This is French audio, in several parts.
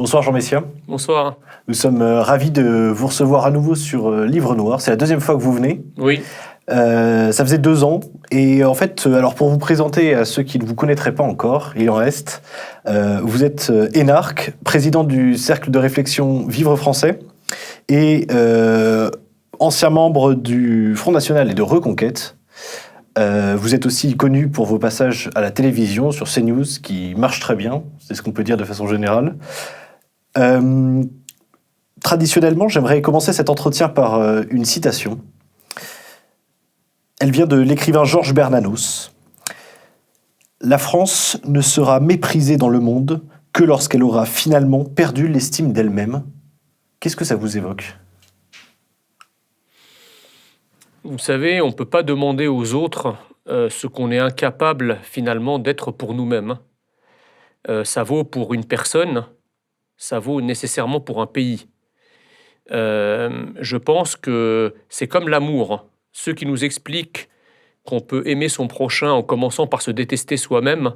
Bonsoir Jean Messia. Bonsoir. Nous sommes ravis de vous recevoir à nouveau sur Livre Noir. C'est la deuxième fois que vous venez. Oui. Ça faisait 2 ans. Et en fait, alors pour vous présenter à ceux qui ne vous connaîtraient pas encore, il en reste, vous êtes énarque, président du Cercle de réflexion Vivre Français et ancien membre du Front National et de Reconquête. Vous êtes aussi connu pour vos passages à la télévision sur CNews qui marchent très bien, c'est ce qu'on peut dire de façon générale. Traditionnellement, j'aimerais commencer cet entretien par une citation. Elle vient de l'écrivain Georges Bernanos. « La France ne sera méprisée dans le monde que lorsqu'elle aura finalement perdu l'estime d'elle-même. » Qu'est-ce que ça vous évoque ? Vous savez, on ne peut pas demander aux autres ce qu'on est incapable finalement d'être pour nous-mêmes. Ça vaut pour une personne, ça vaut nécessairement pour un pays. Je pense que c'est comme l'amour. Ceux qui nous expliquent qu'on peut aimer son prochain en commençant par se détester soi-même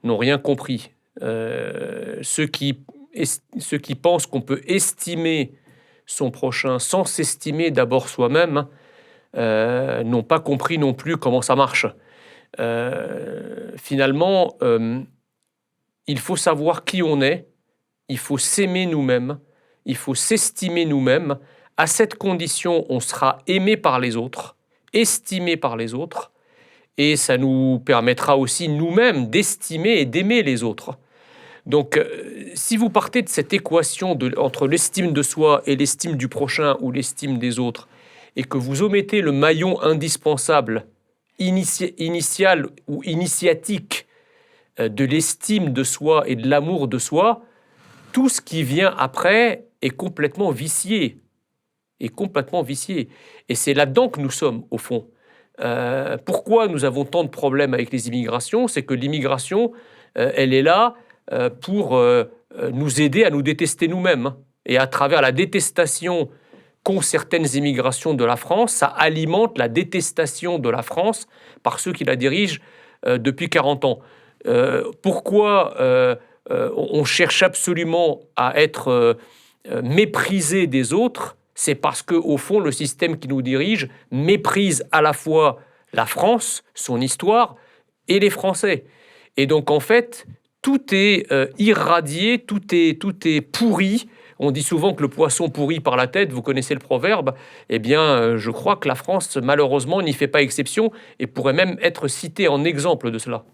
n'ont rien compris. Ceux qui pensent qu'on peut estimer son prochain sans s'estimer d'abord soi-même n'ont pas compris non plus comment ça marche. Finalement, il faut savoir qui on est, il faut s'aimer nous-mêmes, il faut s'estimer nous-mêmes. À cette condition, on sera aimé par les autres, estimé par les autres, et ça nous permettra aussi nous-mêmes d'estimer et d'aimer les autres. Donc, si vous partez de cette équation entre l'estime de soi et l'estime du prochain ou l'estime des autres, et que vous omettez le maillon indispensable, initial ou initiatique de l'estime de soi et de l'amour de soi, tout ce qui vient après est complètement vicié. Et c'est là-dedans que nous sommes, au fond. Pourquoi nous avons tant de problèmes avec les immigrations ? C'est que l'immigration, elle est là pour nous aider à nous détester nous-mêmes. Et à travers la détestation qu'ont certaines immigrations de la France, ça alimente la détestation de la France par ceux qui la dirigent depuis 40 ans. Pourquoi on cherche absolument à être méprisé des autres ? C'est parce qu'au fond, le système qui nous dirige méprise à la fois la France, son histoire, et les Français. Et donc, en fait, tout est irradié, tout est pourri. On dit souvent que le poisson pourrit par la tête, vous connaissez le proverbe. Eh bien, je crois que la France, malheureusement, n'y fait pas exception et pourrait même être citée en exemple de cela.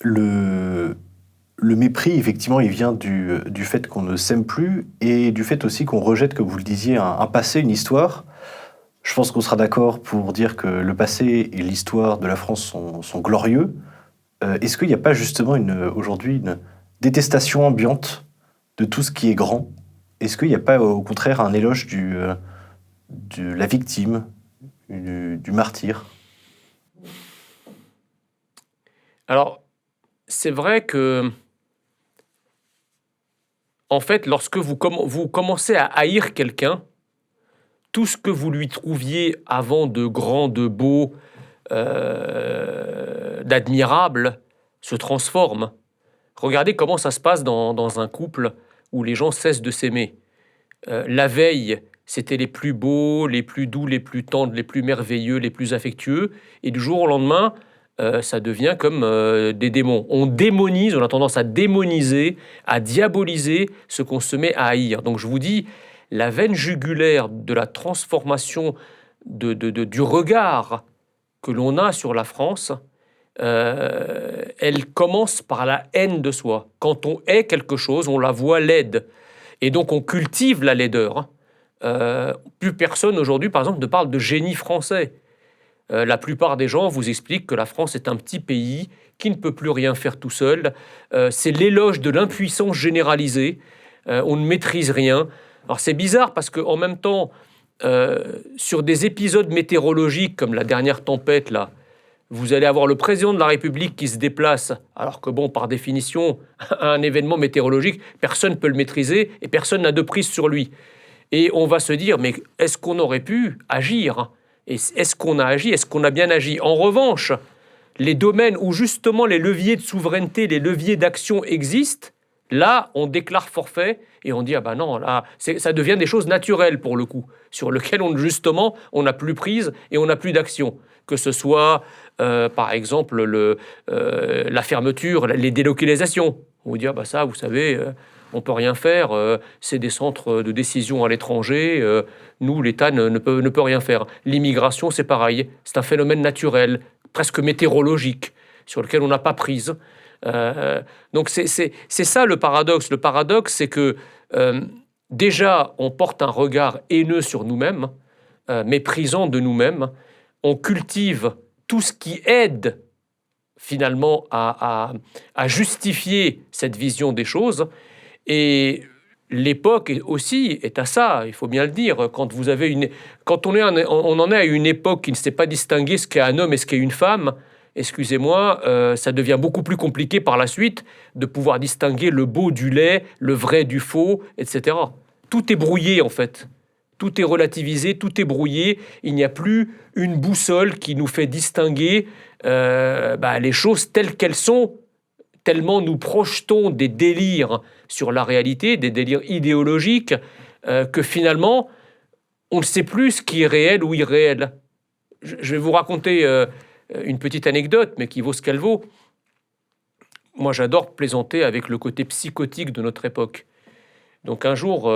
Le mépris, effectivement, il vient du fait qu'on ne s'aime plus et du fait aussi qu'on rejette, comme vous le disiez, un passé, une histoire. Je pense qu'on sera d'accord pour dire que le passé et l'histoire de la France sont glorieux. Est-ce qu'il n'y a pas justement aujourd'hui une détestation ambiante de tout ce qui est grand ? Est-ce qu'il n'y a pas au contraire un éloge de la victime, du martyr ? Alors, c'est vrai que en fait, lorsque vous commencez à haïr quelqu'un, tout ce que vous lui trouviez avant de grand, de beau, d'admirable, se transforme. Regardez comment ça se passe dans un couple où les gens cessent de s'aimer. La veille, c'était les plus beaux, les plus doux, les plus tendres, les plus merveilleux, les plus affectueux. Et du jour au lendemain, ça devient comme des démons. On a tendance à démoniser, à diaboliser ce qu'on se met à haïr. Donc je vous dis, la veine jugulaire de la transformation du regard que l'on a sur la France, elle commence par la haine de soi. Quand on hait quelque chose, on la voit laide. Et donc on cultive la laideur. Plus personne aujourd'hui, par exemple, ne parle de génie français. La plupart des gens vous expliquent que la France est un petit pays qui ne peut plus rien faire tout seul. C'est l'éloge de l'impuissance généralisée. On ne maîtrise rien. Alors c'est bizarre parce qu'en même temps, sur des épisodes météorologiques comme la dernière tempête, là, vous allez avoir le président de la République qui se déplace, alors que bon, par définition, un événement météorologique, personne ne peut le maîtriser et personne n'a de prise sur lui. Et on va se dire, mais est-ce qu'on aurait pu agir ? Et est-ce qu'on a agi ? Est-ce qu'on a bien agi ? En revanche, les domaines où justement les leviers de souveraineté, les leviers d'action existent, Là, on déclare forfait et on dit ah ben non, là, ça devient des choses naturelles pour le coup, sur lesquelles justement on n'a plus prise et on n'a plus d'action. Que ce soit par exemple la fermeture, les délocalisations. On vous dit ah ben ça, vous savez, on peut rien faire. C'est des centres de décision à l'étranger. Nous, l'État ne peut rien faire. L'immigration, c'est pareil. C'est un phénomène naturel, presque météorologique, sur lequel on n'a pas prise. Donc c'est ça le paradoxe. Le paradoxe, c'est que déjà, on porte un regard haineux sur nous-mêmes, méprisant de nous-mêmes. On cultive tout ce qui aide finalement à justifier cette vision des choses. Et l'époque aussi est à ça, il faut bien le dire. Quand on en est à une époque qui ne sait pas distinguer ce qu'est un homme et ce qu'est une femme, excusez-moi, ça devient beaucoup plus compliqué par la suite de pouvoir distinguer le beau du laid, le vrai du faux, etc. Tout est brouillé en fait. Tout est relativisé, tout est brouillé. Il n'y a plus une boussole qui nous fait distinguer les choses telles qu'elles sont, tellement nous projetons des délires sur la réalité, des délires idéologiques, que finalement, on ne sait plus ce qui est réel ou irréel. Je vais vous raconter une petite anecdote, mais qui vaut ce qu'elle vaut. Moi, j'adore plaisanter avec le côté psychotique de notre époque. Donc un jour,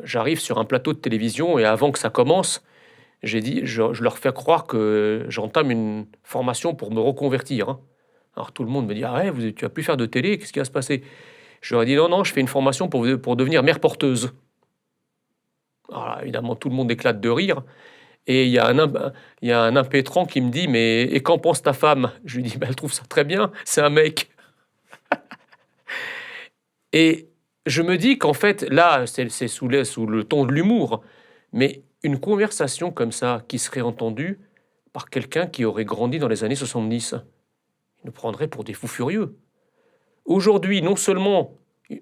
j'arrive sur un plateau de télévision et avant que ça commence, j'ai dit, je leur fais croire que j'entame une formation pour me reconvertir. Hein. Alors tout le monde me dit, ah ouais, tu vas plus faire de télé, qu'est-ce qui va se passer? Je leur ai dit, non, je fais une formation pour devenir mère porteuse. Alors là, évidemment, tout le monde éclate de rire. Et il y a un impétrant qui me dit, mais et qu'en pense ta femme? Je lui dis, elle trouve ça très bien, c'est un mec. Et je me dis qu'en fait, là, c'est sous le ton de l'humour, mais une conversation comme ça, qui serait entendue par quelqu'un qui aurait grandi dans les années 70, il nous prendrait pour des fous furieux. Aujourd'hui, non seulement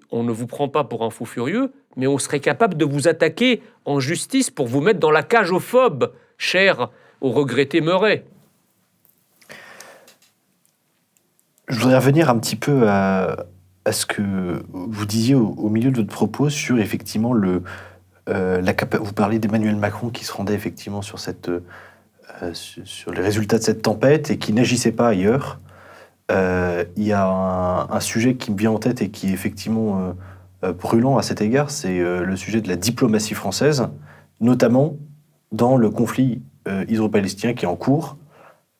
on ne vous prend pas pour un fou furieux, mais on serait capable de vous attaquer en justice pour vous mettre dans la cage aux phobes, cher au regretté Meuret. Je voudrais revenir un petit peu à ce que vous disiez au milieu de votre propos sur effectivement vous parlez d'Emmanuel Macron qui se rendait effectivement sur les résultats de cette tempête et qui n'agissait pas ailleurs. Il y a un sujet qui me vient en tête et qui est effectivement brûlant à cet égard, c'est le sujet de la diplomatie française, notamment dans le conflit israélo-palestinien qui est en cours.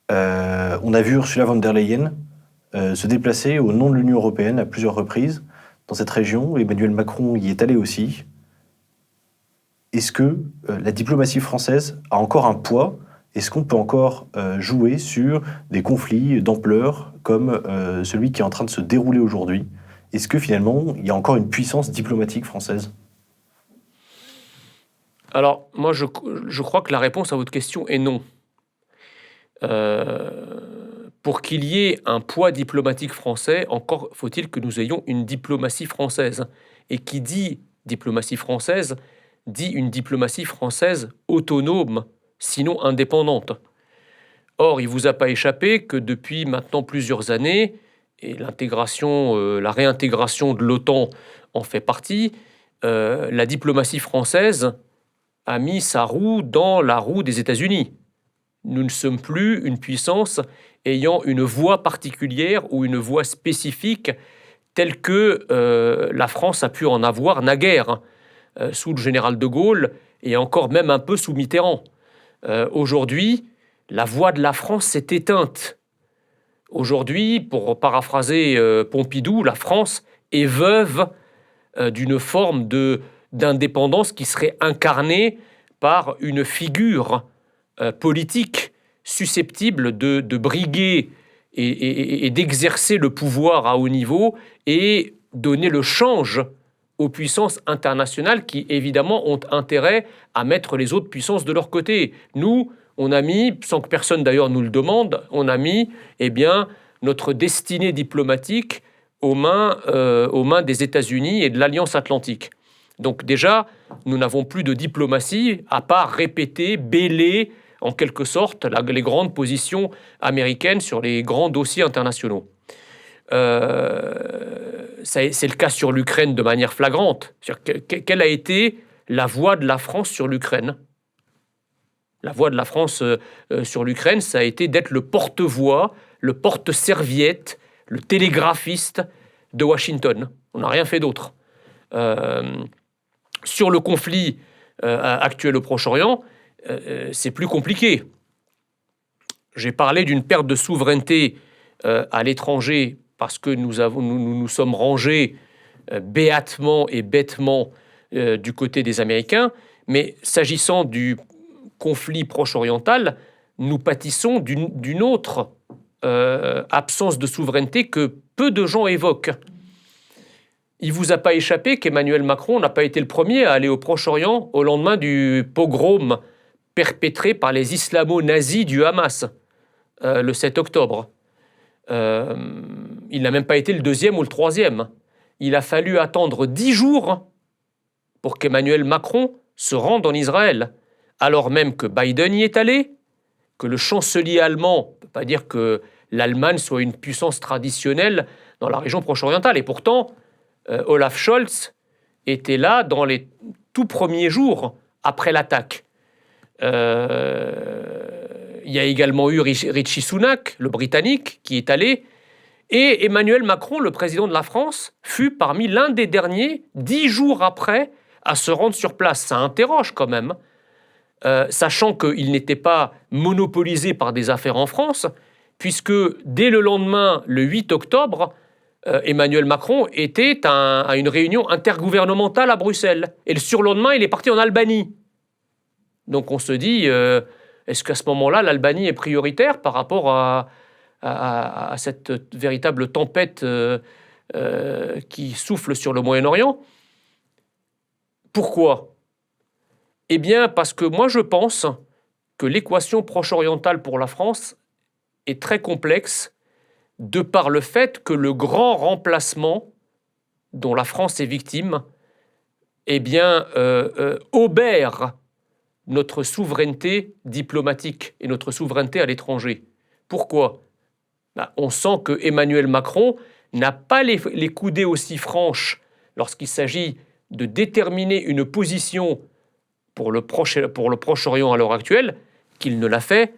On a vu Ursula von der Leyen se déplacer au nom de l'Union européenne à plusieurs reprises dans cette région. Emmanuel Macron y est allé aussi. Est-ce que la diplomatie française a encore un poids? Est-ce qu'on peut encore jouer sur des conflits d'ampleur comme celui qui est en train de se dérouler aujourd'hui? Est-ce que finalement, il y a encore une puissance diplomatique française? Alors, moi, je crois que la réponse à votre question est non. Pour qu'il y ait un poids diplomatique français, encore faut-il que nous ayons une diplomatie française. Et qui dit diplomatie française, dit une diplomatie française autonome, sinon indépendante. Or, il ne vous a pas échappé que depuis maintenant plusieurs années, et la réintégration de l'OTAN en fait partie, la diplomatie française a mis sa roue dans la roue des États-Unis. Nous ne sommes plus une puissance ayant une voix particulière ou une voix spécifique telle que la France a pu en avoir naguère, sous le général de Gaulle et encore même un peu sous Mitterrand. Aujourd'hui, la voix de la France s'est éteinte. Aujourd'hui, pour paraphraser Pompidou, la France est veuve d'une forme d'indépendance qui serait incarnée par une figure politique susceptible de briguer et d'exercer le pouvoir à haut niveau et donner le change aux puissances internationales qui, évidemment, ont intérêt à mettre les autres puissances de leur côté. Nous, on a mis, sans que personne d'ailleurs nous le demande, on a mis notre destinée diplomatique aux mains des États-Unis et de l'Alliance Atlantique. Donc déjà, nous n'avons plus de diplomatie à part répéter, bêler, en quelque sorte, les grandes positions américaines sur les grands dossiers internationaux. c'est le cas sur l'Ukraine de manière flagrante. Quelle a été la voix de la France sur l'Ukraine ? La voix de la France sur l'Ukraine, ça a été d'être le porte-voix, le porte-serviette, le télégraphiste de Washington. On n'a rien fait d'autre. Sur le conflit actuel au Proche-Orient, c'est plus compliqué. J'ai parlé d'une perte de souveraineté à l'étranger parce que nous sommes rangés béatement et bêtement du côté des Américains, mais s'agissant du conflit proche-oriental, nous pâtissons d'une autre absence de souveraineté que peu de gens évoquent. Il ne vous a pas échappé qu'Emmanuel Macron n'a pas été le premier à aller au Proche-Orient au lendemain du pogrom perpétré par les islamo-nazis du Hamas le 7 octobre. Il n'a même pas été le deuxième ou le troisième. Il a fallu attendre 10 jours pour qu'Emmanuel Macron se rende en Israël, alors même que Biden y est allé, que le chancelier allemand, on ne peut pas dire que l'Allemagne soit une puissance traditionnelle dans la région proche-orientale, et pourtant, Olaf Scholz était là dans les tout premiers jours après l'attaque. Il y a également eu Rishi Sunak, le Britannique, qui est allé, et Emmanuel Macron, le président de la France, fut parmi l'un des derniers, 10 jours après, à se rendre sur place. Ça interroge quand même, sachant qu'il n'était pas monopolisé par des affaires en France, puisque dès le lendemain, le 8 octobre, Emmanuel Macron était à une réunion intergouvernementale à Bruxelles. Et le surlendemain, il est parti en Albanie. Donc on se dit, est-ce qu'à ce moment-là, l'Albanie est prioritaire par rapport à cette véritable tempête qui souffle sur le Moyen-Orient ? Pourquoi ? Eh bien, parce que moi, je pense que l'équation proche-orientale pour la France est très complexe de par le fait que le grand remplacement dont la France est victime, eh bien, obère notre souveraineté diplomatique et notre souveraineté à l'étranger. Pourquoi ? On sent que Emmanuel Macron n'a pas les coudées aussi franches lorsqu'il s'agit de déterminer une position pour le Proche-Orient à l'heure actuelle qu'il ne l'a fait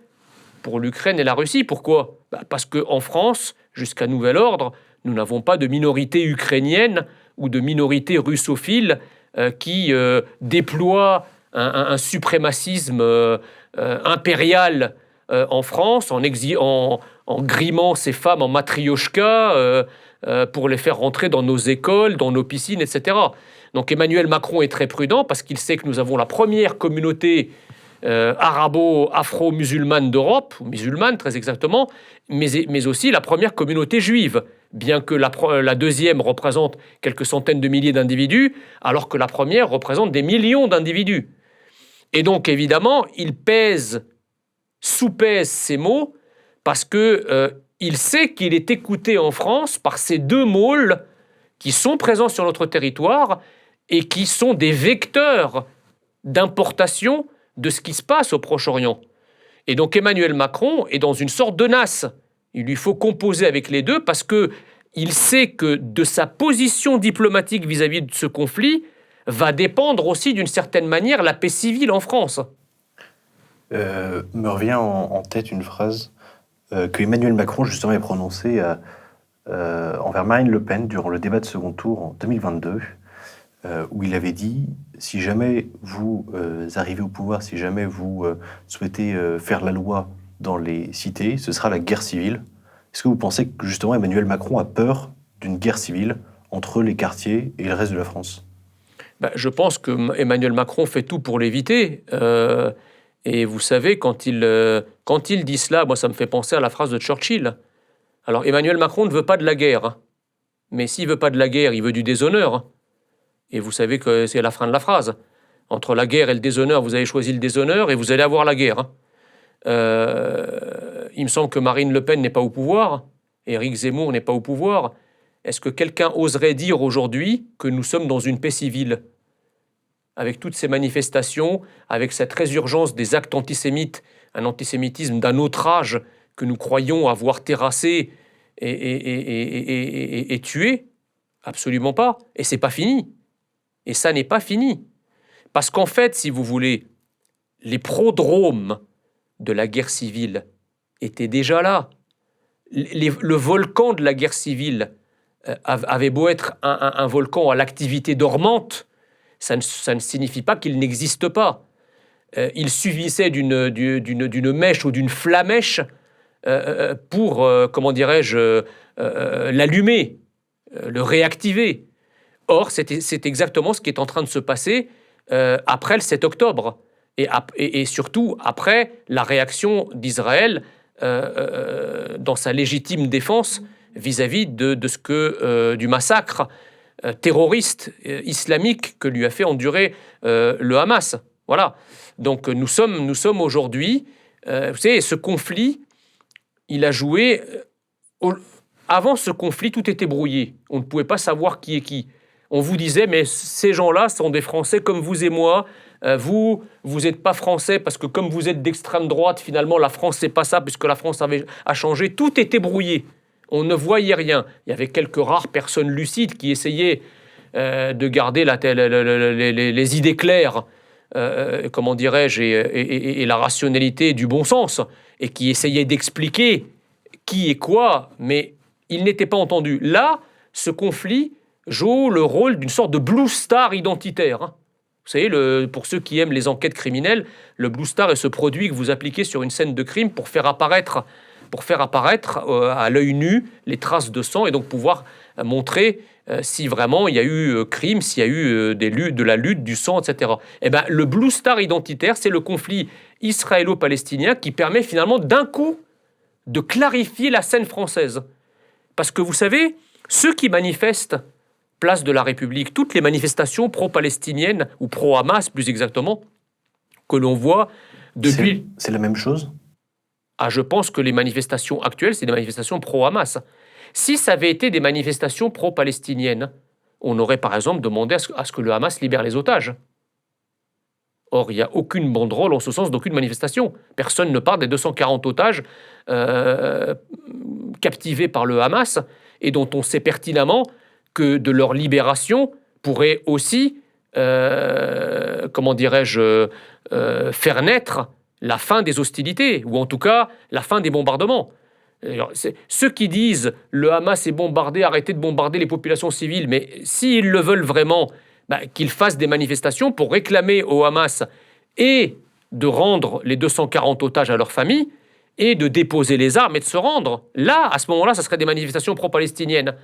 pour l'Ukraine et la Russie. Pourquoi ? Parce qu'en France, jusqu'à nouvel ordre, nous n'avons pas de minorité ukrainienne ou de minorité russophile qui déploie un suprémacisme impérial en France, en grimant ces femmes en matrioshka pour les faire rentrer dans nos écoles, dans nos piscines, etc. Donc Emmanuel Macron est très prudent parce qu'il sait que nous avons la première communauté arabo-afro-musulmane d'Europe, ou musulmane très exactement, mais aussi la première communauté juive, bien que la deuxième représente quelques centaines de milliers d'individus, alors que la première représente des millions d'individus. Et donc évidemment, il soupèse ses mots, parce qu'il sait qu'il est écouté en France par ces deux môles qui sont présents sur notre territoire et qui sont des vecteurs d'importation de ce qui se passe au Proche-Orient. Et donc Emmanuel Macron est dans une sorte de nasse. Il lui faut composer avec les deux parce qu'il sait que de sa position diplomatique vis-à-vis de ce conflit va dépendre aussi d'une certaine manière la paix civile en France. Me revient en tête une phrase que Emmanuel Macron justement a prononcée envers Marine Le Pen durant le débat de second tour en 2022, où il avait dit « Si jamais vous arrivez au pouvoir, si jamais vous souhaitez faire la loi dans les cités, ce sera la guerre civile. » Est-ce que vous pensez que justement Emmanuel Macron a peur d'une guerre civile entre les quartiers et le reste de la France ? Je pense que Emmanuel Macron fait tout pour l'éviter. Et vous savez, quand il dit cela, moi ça me fait penser à la phrase de Churchill. Alors Emmanuel Macron ne veut pas de la guerre, hein. Mais s'il ne veut pas de la guerre, il veut du déshonneur. Hein. Et vous savez que c'est la fin de la phrase. Entre la guerre et le déshonneur, vous avez choisi le déshonneur et vous allez avoir la guerre. Hein. Il me semble que Marine Le Pen n'est pas au pouvoir, Éric Zemmour n'est pas au pouvoir. Est-ce que quelqu'un oserait dire aujourd'hui que nous sommes dans une paix civile ? Avec toutes ces manifestations, avec cette résurgence des actes antisémites, un antisémitisme d'un autre âge que nous croyons avoir terrassé et tué, Absolument pas. Et c'est pas fini. Et ça n'est pas fini. Parce qu'en fait, si vous voulez, les prodromes de la guerre civile étaient déjà là. Le volcan de la guerre civile avait beau être un volcan à l'activité dormante, ça ne signifie pas qu'il n'existe pas. Il suffisait d'une mèche ou d'une flamèche pour, comment dirais-je, l'allumer, le réactiver. Or, c'est exactement ce qui est en train de se passer après le 7 octobre. Et surtout après la réaction d'Israël dans sa légitime défense vis-à-vis du massacre terroriste islamique que lui a fait endurer le Hamas. Voilà. Donc nous sommes aujourd'hui, vous savez, ce conflit, il a joué. Avant ce conflit, tout était brouillé. On ne pouvait pas savoir qui est qui. On vous disait, mais ces gens-là sont des Français comme vous et moi. Vous n'êtes pas Français parce que comme vous êtes d'extrême droite, finalement, la France, c'est pas ça, puisque la France a changé. Tout était brouillé. On ne voyait rien. Il y avait quelques rares personnes lucides qui essayaient de garder les idées claires, comment dirais-je, et la rationalité et du bon sens, et qui essayaient d'expliquer qui est quoi, mais ils n'étaient pas entendus. Là, ce conflit joue le rôle d'une sorte de Blue Star identitaire. Hein. Vous savez, pour ceux qui aiment les enquêtes criminelles, le Blue Star est ce produit que vous appliquez sur une scène de crime pour faire apparaître à l'œil nu les traces de sang et donc pouvoir montrer si vraiment il y a eu crime, s'il y a eu de la lutte, du sang, etc. Eh bien, le Blue Star identitaire, c'est le conflit israélo-palestinien qui permet finalement d'un coup de clarifier la scène française. Parce que vous savez, ceux qui manifestent place de la République, toutes les manifestations pro-palestiniennes, ou pro-Hamas plus exactement, que l'on voit depuis... C'est la même chose ? Ah, je pense que les manifestations actuelles, c'est des manifestations pro-Hamas. Si ça avait été des manifestations pro-palestiniennes, on aurait par exemple demandé à ce que le Hamas libère les otages. Or, il n'y a aucune banderole en ce sens d'aucune manifestation. Personne ne parle des 240 otages captivés par le Hamas et dont on sait pertinemment que de leur libération pourrait aussi, comment dirais-je, faire naître la fin des hostilités, ou en tout cas la fin des bombardements. Alors, ceux qui disent le Hamas est bombardé, arrêtez de bombarder les populations civiles, mais s'ils le veulent vraiment, qu'ils fassent des manifestations pour réclamer au Hamas et de rendre les 240 otages à leurs familles et de déposer les armes et de se rendre. Là, à ce moment-là, ça serait des manifestations pro-palestiniennes.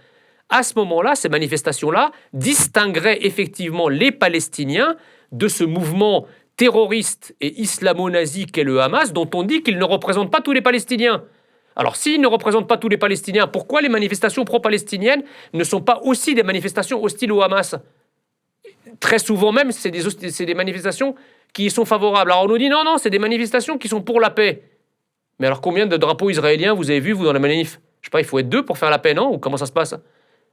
À ce moment-là, ces manifestations-là distingueraient effectivement les Palestiniens de ce mouvement terroriste et islamo-nazi qu'est le Hamas, dont on dit qu'il ne représente pas tous les Palestiniens. Alors, s'il ne représente pas tous les Palestiniens, pourquoi les manifestations pro-palestiniennes ne sont pas aussi des manifestations hostiles au Hamas ? Très souvent même, c'est des manifestations qui y sont favorables. Alors on nous dit non, c'est des manifestations qui sont pour la paix. Mais alors combien de drapeaux israéliens vous avez vu, vous, dans la manif ? Je sais pas, il faut être 2 pour faire la paix, non ? Ou comment ça se passe ?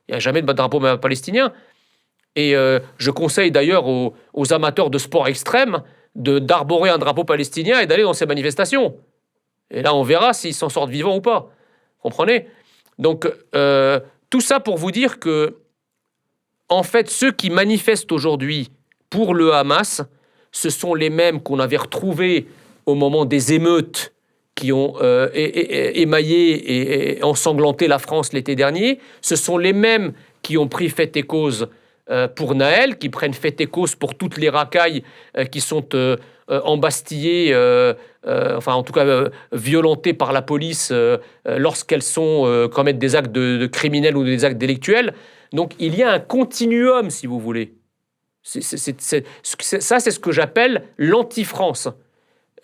Il n'y a jamais de drapeau palestinien. Et je conseille d'ailleurs aux amateurs de sport extrême d'arborer un drapeau palestinien et d'aller dans ces manifestations. Et là, on verra s'ils s'en sortent vivants ou pas. Comprenez ? Donc, tout ça pour vous dire que, en fait, ceux qui manifestent aujourd'hui pour le Hamas, ce sont les mêmes qu'on avait retrouvés au moment des émeutes qui ont émaillé et ensanglanté la France l'été dernier. Ce sont les mêmes qui ont pris fait et cause pour Naël, qui prennent fait et cause pour toutes les racailles qui sont embastillées, enfin en tout cas violentées par la police lorsqu'elles commettent des actes de criminels ou des actes délictuels. Donc il y a un continuum, si vous voulez. Ça, c'est ce que j'appelle l'anti-France.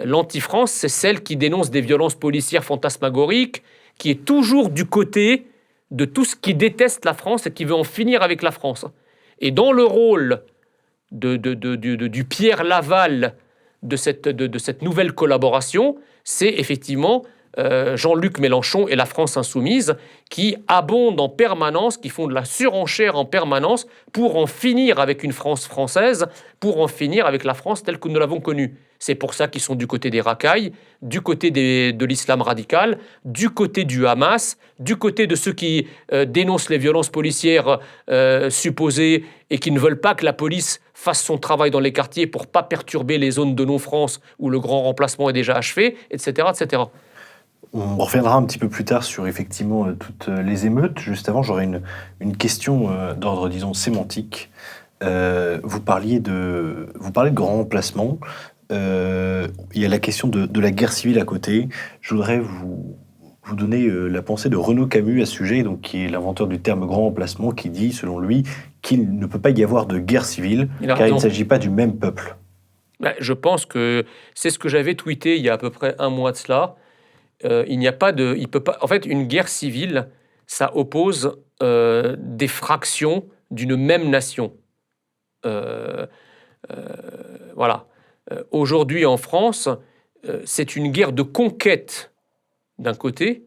L'anti-France, c'est celle qui dénonce des violences policières fantasmagoriques, qui est toujours du côté de tout ce qui déteste la France et qui veut en finir avec la France. Et dans le rôle du Pierre Laval de cette nouvelle collaboration, c'est effectivement Jean-Luc Mélenchon et la France insoumise, qui abondent en permanence, qui font de la surenchère en permanence pour en finir avec une France française, pour en finir avec la France telle que nous l'avons connue. C'est pour ça qu'ils sont du côté des racailles, du côté de l'islam radical, du côté du Hamas, du côté de ceux qui dénoncent les violences policières supposées et qui ne veulent pas que la police fasse son travail dans les quartiers pour ne pas perturber les zones de non-France où le grand remplacement est déjà achevé, etc., etc. On reviendra un petit peu plus tard sur effectivement toutes les émeutes. Juste avant, j'aurais une question d'ordre, disons, sémantique. Vous parlez de grand remplacement. Il y a la question de la guerre civile à côté. Je voudrais vous donner la pensée de Renaud Camus à ce sujet, donc, qui est l'inventeur du terme grand remplacement, qui dit, selon lui, qu'il ne peut pas y avoir de guerre civile, car il ne s'agit pas du même peuple. Je pense que c'est ce que j'avais tweeté il y a à peu près un mois de cela. Il n'y a pas de... Il peut pas, en fait, une guerre civile, ça oppose des fractions d'une même nation. Voilà. Aujourd'hui, en France, c'est une guerre de conquête d'un côté,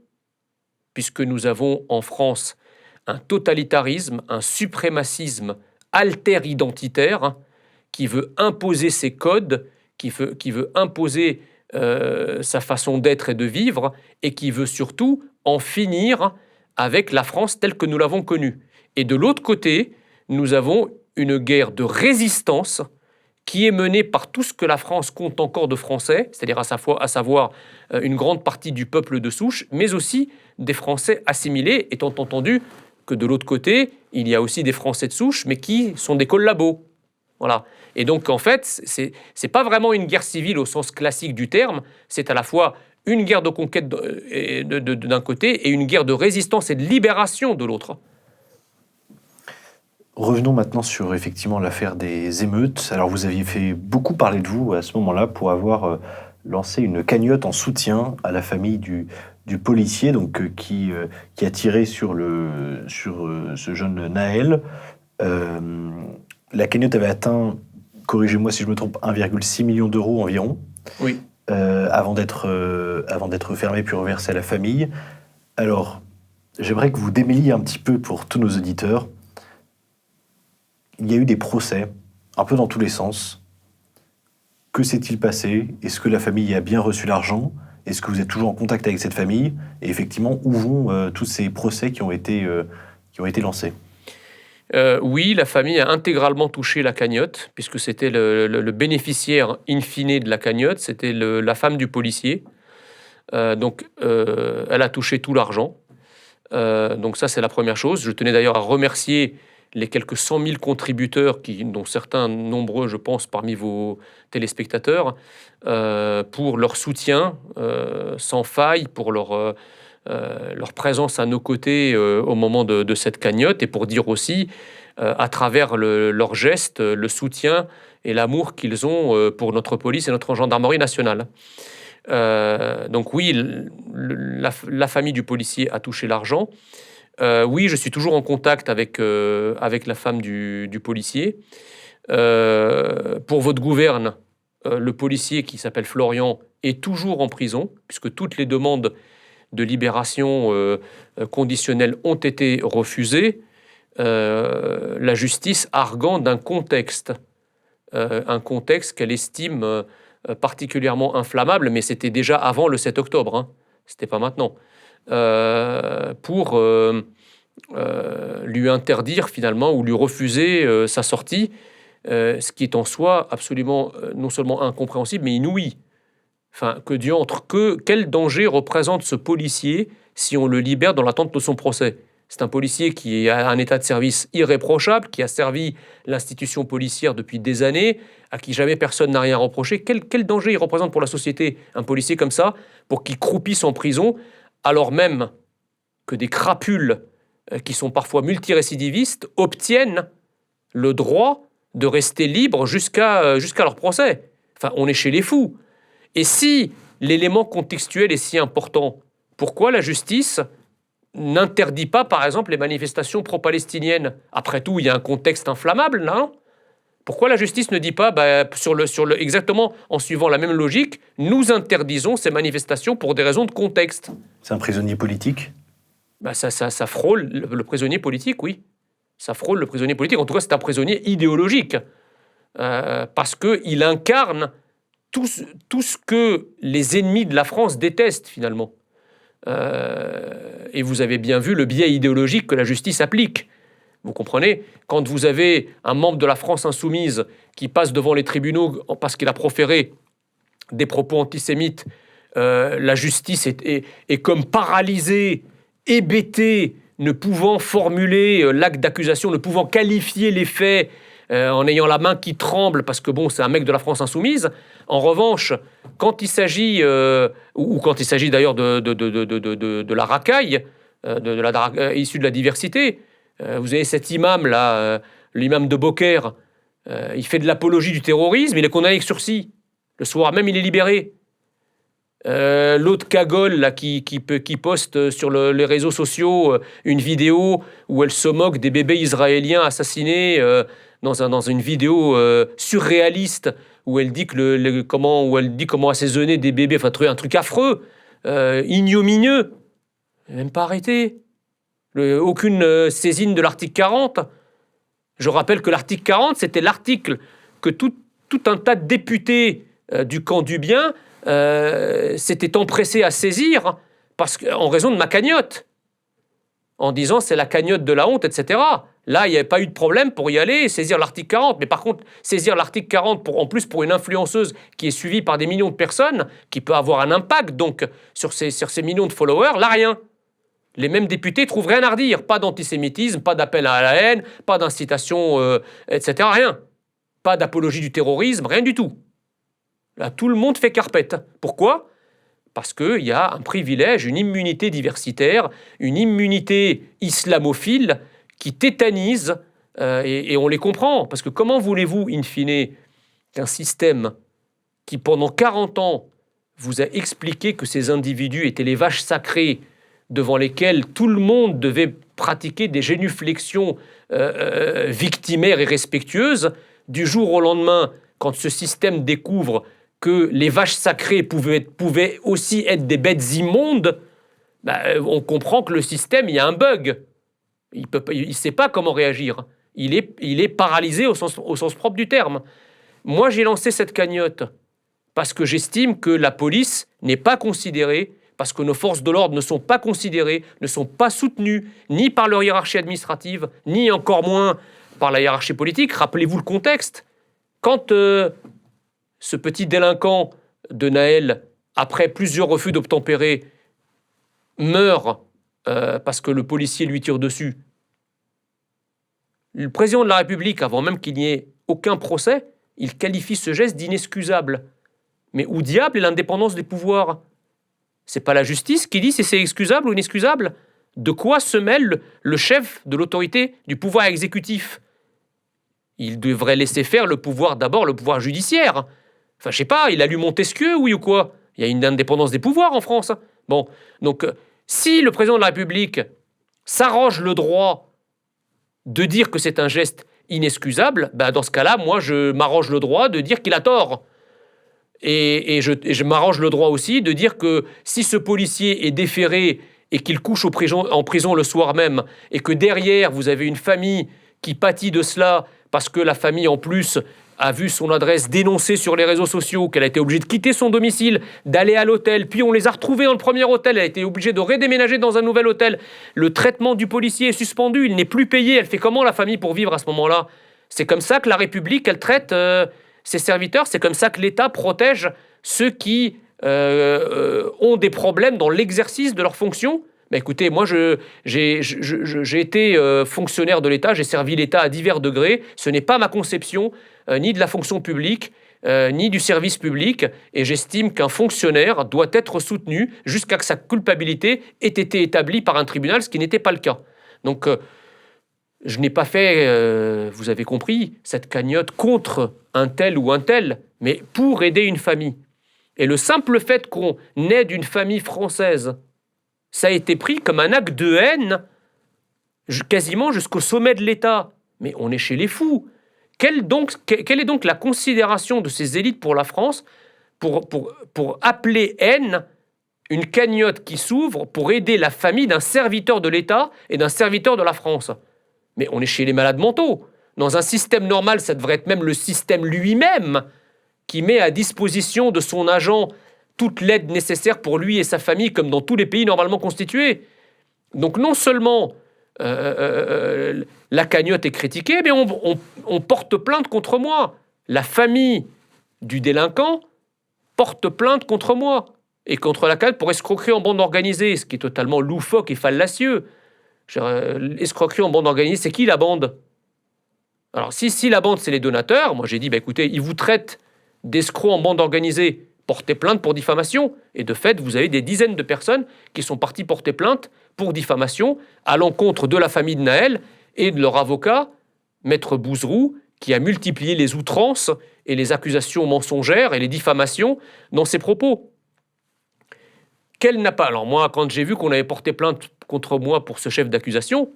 puisque nous avons en France un totalitarisme, un suprémacisme alter-identitaire qui veut imposer ses codes, qui veut imposer sa façon d'être et de vivre, et qui veut surtout en finir avec la France telle que nous l'avons connue. Et de l'autre côté, nous avons une guerre de résistance qui est menée par tout ce que la France compte encore de Français, c'est-à-dire à savoir une grande partie du peuple de souche, mais aussi des Français assimilés, étant entendu que de l'autre côté, il y a aussi des Français de souche, mais qui sont des collabos. Voilà. Et donc, en fait, c'est pas vraiment une guerre civile au sens classique du terme, c'est à la fois une guerre de conquête d'un côté et une guerre de résistance et de libération de l'autre. Revenons maintenant sur effectivement l'affaire des émeutes. Alors vous aviez fait beaucoup parler de vous à ce moment-là pour avoir lancé une cagnotte en soutien à la famille du policier, donc qui a tiré sur ce jeune Naël. La cagnotte avait atteint, corrigez-moi si je me trompe, 1,6 million d'euros environ. Oui. Avant d'être fermée puis reversée à la famille. Alors, j'aimerais que vous démêliez un petit peu pour tous nos auditeurs. Il y a eu des procès, un peu dans tous les sens. Que s'est-il passé? Est-ce que la famille a bien reçu l'argent? Est-ce que vous êtes toujours en contact avec cette famille? Et effectivement, où vont tous ces procès qui ont été lancés? Oui, la famille a intégralement touché la cagnotte, puisque c'était le bénéficiaire in fine de la cagnotte, c'était la femme du policier. Donc, elle a touché tout l'argent. Donc ça, c'est la première chose. Je tenais d'ailleurs à remercier les quelques 100 000 contributeurs, dont certains nombreux, je pense, parmi vos téléspectateurs, pour leur soutien sans faille, pour leur présence à nos côtés au moment de cette cagnotte, et pour dire aussi, à travers leurs gestes, le soutien et l'amour qu'ils ont pour notre police et notre gendarmerie nationale. Donc oui, la famille du policier a touché l'argent. Oui, je suis toujours en contact avec la femme du policier. Pour votre gouverne, le policier qui s'appelle Florian est toujours en prison, puisque toutes les demandes de libération conditionnelle ont été refusées. La justice arguant d'un contexte, un contexte qu'elle estime particulièrement inflammable, mais c'était déjà avant le 7 octobre, hein, c'était pas maintenant. Pour lui interdire finalement ou lui refuser sa sortie, ce qui est en soi absolument non seulement incompréhensible mais inouï. Enfin, quel danger représente ce policier si on le libère dans l'attente de son procès? C'est un policier qui a un état de service irréprochable, qui a servi l'institution policière depuis des années, à qui jamais personne n'a rien reproché. Quel danger il représente pour la société, un policier comme ça, pour qu'il croupisse en prison, alors même que des crapules qui sont parfois multirécidivistes obtiennent le droit de rester libres jusqu'à leur procès. Enfin, on est chez les fous. Et si l'élément contextuel est si important, pourquoi la justice n'interdit pas, par exemple, les manifestations pro-palestiniennes? Après tout, il y a un contexte inflammable, là. Pourquoi la justice ne dit pas, exactement en suivant la même logique, nous interdisons ces manifestations pour des raisons de contexte? C'est un prisonnier politique? Ça frôle le prisonnier politique, oui. Ça frôle le prisonnier politique. En tout cas, c'est un prisonnier idéologique. Parce qu'il incarne tout ce que les ennemis de la France détestent, finalement. Et vous avez bien vu le biais idéologique que la justice applique. Vous comprenez? Quand vous avez un membre de la France insoumise qui passe devant les tribunaux parce qu'il a proféré des propos antisémites, la justice est comme paralysée, hébétée, ne pouvant formuler l'acte d'accusation, ne pouvant qualifier les faits, en ayant la main qui tremble parce que c'est un mec de la France insoumise. En revanche, quand il s'agit, ou quand il s'agit d'ailleurs de la racaille, issue de la diversité, vous avez cet imam-là, l'imam de Beaucaire, il fait de l'apologie du terrorisme, il est condamné avec sursis. Le soir même, il est libéré. L'autre cagole là, qui poste sur les réseaux sociaux une vidéo où elle se moque des bébés israéliens assassinés dans une vidéo surréaliste où elle dit comment assaisonner des bébés, enfin un truc affreux, ignominieux. Même pas arrêté. Aucune saisine de l'article 40. Je rappelle que l'article 40, c'était l'article que tout un tas de députés du camp du bien s'étaient empressés à saisir en raison de ma cagnotte, en disant c'est la cagnotte de la honte, etc. Là, il n'y avait pas eu de problème pour y aller et saisir l'article 40. Mais par contre, saisir l'article 40 en plus pour une influenceuse qui est suivie par des millions de personnes, qui peut avoir un impact donc sur ces millions de followers, là rien. Les mêmes députés trouvent rien à redire. Pas d'antisémitisme, pas d'appel à la haine, pas d'incitation, etc. Rien. Pas d'apologie du terrorisme, rien du tout. Là, tout le monde fait carpette. Pourquoi? Parce qu'il y a un privilège, une immunité diversitaire, une immunité islamophile qui tétanise, et on les comprend. Parce que comment voulez-vous, in fine, qu'un système qui, pendant 40 ans, vous a expliqué que ces individus étaient les vaches sacrées devant lesquelles tout le monde devait pratiquer des génuflexions victimaires et respectueuses, du jour au lendemain, quand ce système découvre que les vaches sacrées pouvaient aussi être des bêtes immondes, on comprend que le système, il y a un bug. Il ne sait pas comment réagir. Il est paralysé au sens propre du terme. Moi, j'ai lancé cette cagnotte parce que j'estime que la police n'est pas considérée, parce que nos forces de l'ordre ne sont pas considérées, ne sont pas soutenues, ni par leur hiérarchie administrative, ni encore moins par la hiérarchie politique. Rappelez-vous le contexte. Quand ce petit délinquant de Naël, après plusieurs refus d'obtempérer, meurt parce que le policier lui tire dessus, le président de la République, avant même qu'il n'y ait aucun procès, il qualifie ce geste d'inexcusable. Mais où diable est l'indépendance des pouvoirs? C'est pas la justice qui dit si c'est excusable ou inexcusable. De quoi se mêle le chef de l'autorité du pouvoir exécutif? Il devrait laisser faire le pouvoir judiciaire. Enfin, je sais pas, il a lu Montesquieu, oui ou quoi? Il y a une indépendance des pouvoirs en France. Bon, donc, si le président de la République s'arroge le droit de dire que c'est un geste inexcusable, dans ce cas-là, moi, je m'arroge le droit de dire qu'il a tort. Et je m'arrange le droit aussi de dire que si ce policier est déféré et qu'il couche en prison le soir même, et que derrière, vous avez une famille qui pâtit de cela, parce que la famille, en plus, a vu son adresse dénoncée sur les réseaux sociaux, qu'elle a été obligée de quitter son domicile, d'aller à l'hôtel, puis on les a retrouvés dans le premier hôtel, elle a été obligée de redéménager dans un nouvel hôtel, le traitement du policier est suspendu, il n'est plus payé, elle fait comment la famille pour vivre à ce moment-là? C'est comme ça que la République, elle traite ses serviteurs, c'est comme ça que l'État protège ceux qui ont des problèmes dans l'exercice de leurs fonctions. Écoutez, moi, j'ai été fonctionnaire de l'État, j'ai servi l'État à divers degrés. Ce n'est pas ma conception ni de la fonction publique, ni du service public. Et j'estime qu'un fonctionnaire doit être soutenu jusqu'à ce que sa culpabilité ait été établie par un tribunal, ce qui n'était pas le cas. Donc, je n'ai pas fait, vous avez compris, cette cagnotte contre un tel ou un tel, mais pour aider une famille. Et le simple fait qu'on aide une famille française, ça a été pris comme un acte de haine, quasiment jusqu'au sommet de l'État. Mais on est chez les fous. Quelle est donc la considération de ces élites pour la France pour appeler haine une cagnotte qui s'ouvre pour aider la famille d'un serviteur de l'État et d'un serviteur de la France? Mais on est chez les malades mentaux. Dans un système normal, ça devrait être même le système lui-même qui met à disposition de son agent toute l'aide nécessaire pour lui et sa famille, comme dans tous les pays normalement constitués. Donc non seulement la cagnotte est critiquée, mais on porte plainte contre moi. La famille du délinquant porte plainte contre moi et contre la cagnotte pour escroquerie en bande organisée, ce qui est totalement loufoque et fallacieux. Escroquerie en bande organisée, c'est qui la bande? Alors si la bande c'est les donateurs, moi j'ai dit, écoutez, ils vous traitent d'escrocs en bande organisée, portez plainte pour diffamation. Et de fait, vous avez des dizaines de personnes qui sont parties porter plainte pour diffamation à l'encontre de la famille de Naël et de leur avocat, Maître Bouzerou, qui a multiplié les outrances et les accusations mensongères et les diffamations dans ses propos. Quelle n'a pas... Alors moi, quand j'ai vu qu'on avait porté plainte contre moi pour ce chef d'accusation,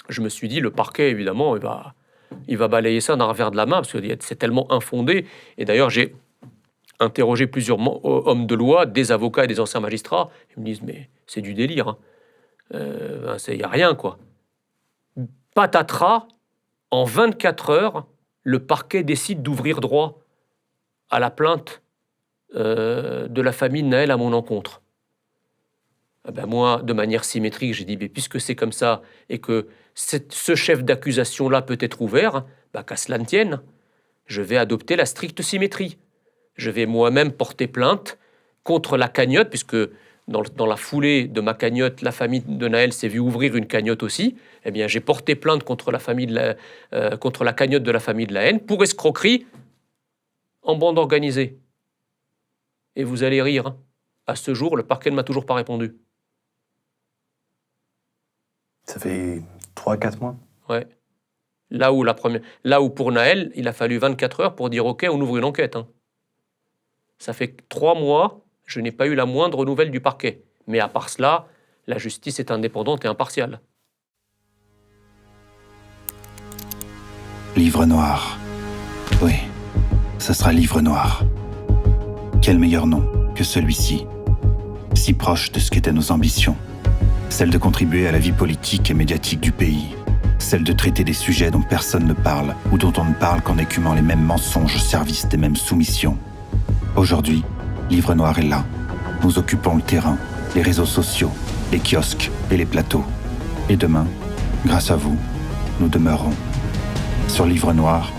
je me suis dit, le parquet, évidemment, il va balayer ça d'un revers de la main, parce que c'est tellement infondé. Et d'ailleurs, j'ai interrogé plusieurs hommes de loi, des avocats et des anciens magistrats. Ils me disent, mais c'est du délire. Il n'y a rien, quoi. Patatras, en 24 heures, le parquet décide d'ouvrir droit à la plainte de la famille de Naël à mon encontre. Moi, de manière symétrique, j'ai dit, puisque c'est comme ça, et que ce chef d'accusation-là peut être ouvert, qu'à cela ne tienne, je vais adopter la stricte symétrie. Je vais moi-même porter plainte contre la cagnotte, puisque dans la foulée de ma cagnotte, la famille de Naël s'est vue ouvrir une cagnotte aussi. Eh bien, j'ai porté plainte contre contre la cagnotte de la famille de la haine pour escroquerie en bande organisée. Et vous allez rire, à ce jour, le parquet ne m'a toujours pas répondu. Ça fait 3-4 mois. Ouais. Là où pour Naël, il a fallu 24 heures pour dire OK, on ouvre une enquête. Ça fait 3 mois, je n'ai pas eu la moindre nouvelle du parquet. Mais à part cela, la justice est indépendante et impartiale. Livre noir. Oui, ce sera Livre noir. Quel meilleur nom que celui-ci, si proche de ce qu'étaient nos ambitions. Celle de contribuer à la vie politique et médiatique du pays. Celle de traiter des sujets dont personne ne parle ou dont on ne parle qu'en écumant les mêmes mensonges au service des mêmes soumissions. Aujourd'hui, Livre noir est là. Nous occupons le terrain, les réseaux sociaux, les kiosques et les plateaux. Et demain, grâce à vous, nous demeurerons. Sur Livre noir,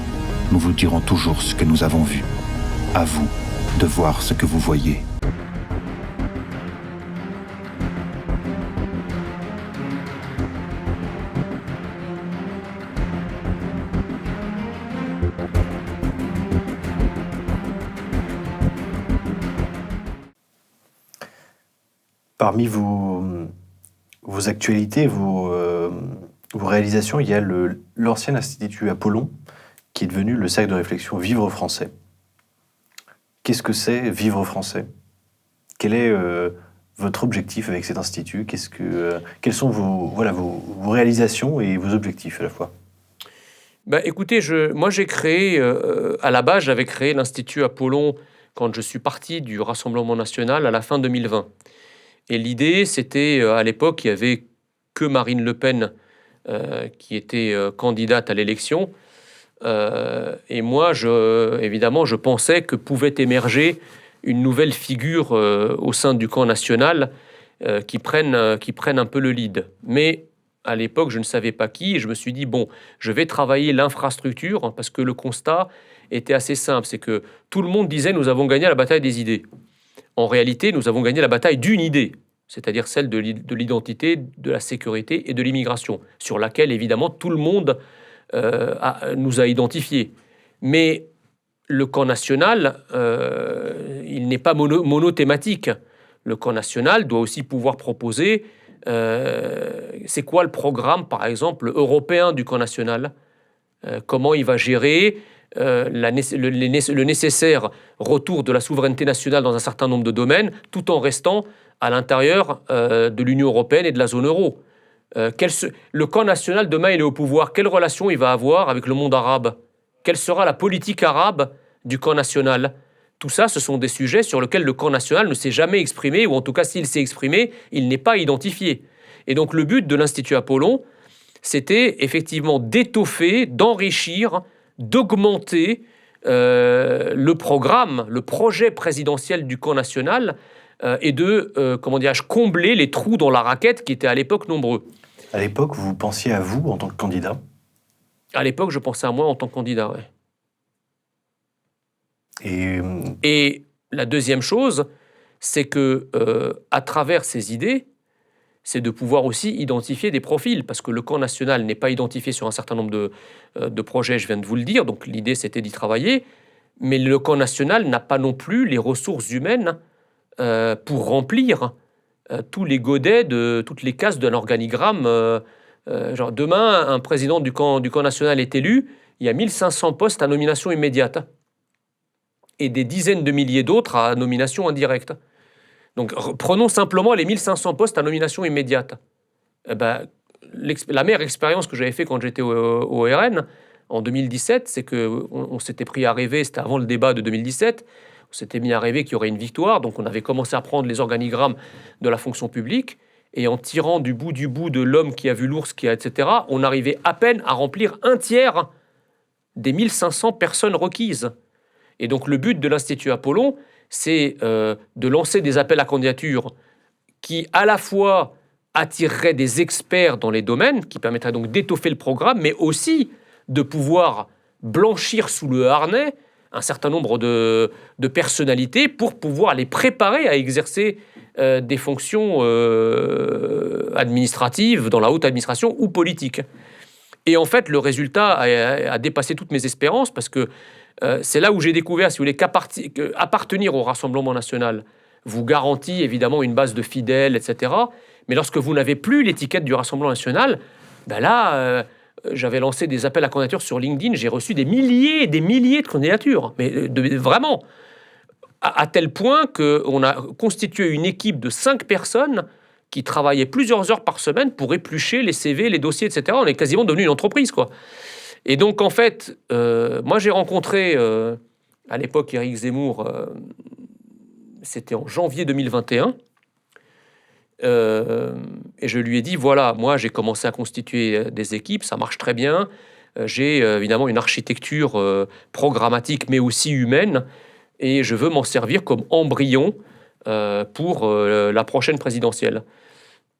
nous vous dirons toujours ce que nous avons vu. À vous de voir ce que vous voyez. Parmi vos actualités, vos réalisations, il y a l'ancien institut Apollon, qui est devenu le cercle de réflexion Vivre Français. Qu'est-ce que c'est Vivre Français? Quel est votre objectif avec cet institut? Quelles sont vos réalisations et vos objectifs à la fois? Écoutez, moi j'ai créé, à la base j'avais créé l'Institut Apollon quand je suis parti du Rassemblement National à la fin 2020. Et l'idée, c'était, à l'époque, il n'y avait que Marine Le Pen qui était candidate à l'élection. Et moi, évidemment, je pensais que pouvait émerger une nouvelle figure au sein du camp national qui prenne un peu le lead. Mais à l'époque, je ne savais pas qui, et je me suis dit, je vais travailler l'infrastructure, parce que le constat était assez simple, c'est que tout le monde disait, nous avons gagné la bataille des idées. En réalité, nous avons gagné la bataille d'une idée, c'est-à-dire celle de l'identité, de la sécurité et de l'immigration, sur laquelle, évidemment, tout le monde nous a identifiés. Mais le camp national, il n'est pas monothématique. Le camp national doit aussi pouvoir proposer, c'est quoi le programme, par exemple, européen du camp national? Comment il va gérer le nécessaire retour de la souveraineté nationale dans un certain nombre de domaines, tout en restant à l'intérieur de l'Union européenne et de la zone euro. Le camp national, demain, il est au pouvoir. Quelle relation il va avoir avec le monde arabe? Quelle sera la politique arabe du camp national? Tout ça, ce sont des sujets sur lesquels le camp national ne s'est jamais exprimé, ou en tout cas, s'il s'est exprimé, il n'est pas identifié. Et donc, le but de l'Institut Apollon, c'était effectivement d'étoffer, d'enrichir, d'augmenter le programme, le projet présidentiel du camp national et de, combler les trous dans la raquette qui étaient à l'époque nombreux. À l'époque, vous pensiez à vous en tant que candidat? À l'époque, je pensais à moi en tant que candidat, ouais. Et la deuxième chose, c'est que à travers ces idées, c'est de pouvoir aussi identifier des profils, parce que le camp national n'est pas identifié sur un certain nombre de projets, je viens de vous le dire, donc l'idée c'était d'y travailler, mais le camp national n'a pas non plus les ressources humaines pour remplir tous les godets, toutes les cases d'un organigramme. Genre demain, un président du camp national est élu, il y a 1500 postes à nomination immédiate et des dizaines de milliers d'autres à nomination indirecte. Donc prenons simplement les 1500 postes à nomination immédiate. La meilleure expérience que j'avais fait quand j'étais au RN en 2017, c'est qu'on s'était pris à rêver, c'était avant le débat de 2017, on s'était mis à rêver qu'il y aurait une victoire, donc on avait commencé à prendre les organigrammes de la fonction publique, et en tirant du bout de l'homme qui a vu l'ours, etc., on arrivait à peine à remplir un tiers des 1500 personnes requises. Et donc le but de l'Institut Apollon, c'est de lancer des appels à candidature qui, à la fois, attireraient des experts dans les domaines, qui permettraient donc d'étoffer le programme, mais aussi de pouvoir blanchir sous le harnais un certain nombre de personnalités pour pouvoir les préparer à exercer des fonctions administratives dans la haute administration ou politique. Et en fait, le résultat a dépassé toutes mes espérances, parce que c'est là où j'ai découvert, si vous voulez, qu'appartenir au Rassemblement national vous garantit évidemment une base de fidèles, etc. Mais lorsque vous n'avez plus l'étiquette du Rassemblement national, j'avais lancé des appels à candidature sur LinkedIn, j'ai reçu des milliers et des milliers de candidatures, mais vraiment, à tel point qu'on a constitué une équipe de 5 personnes qui travaillaient plusieurs heures par semaine pour éplucher les CV, les dossiers, etc. On est quasiment devenu une entreprise, quoi. Et donc, en fait, moi, j'ai rencontré, à l'époque, Éric Zemmour, c'était en janvier 2021, et je lui ai dit, voilà, moi, j'ai commencé à constituer des équipes, ça marche très bien, j'ai évidemment une architecture programmatique, mais aussi humaine, et je veux m'en servir comme embryon pour la prochaine présidentielle.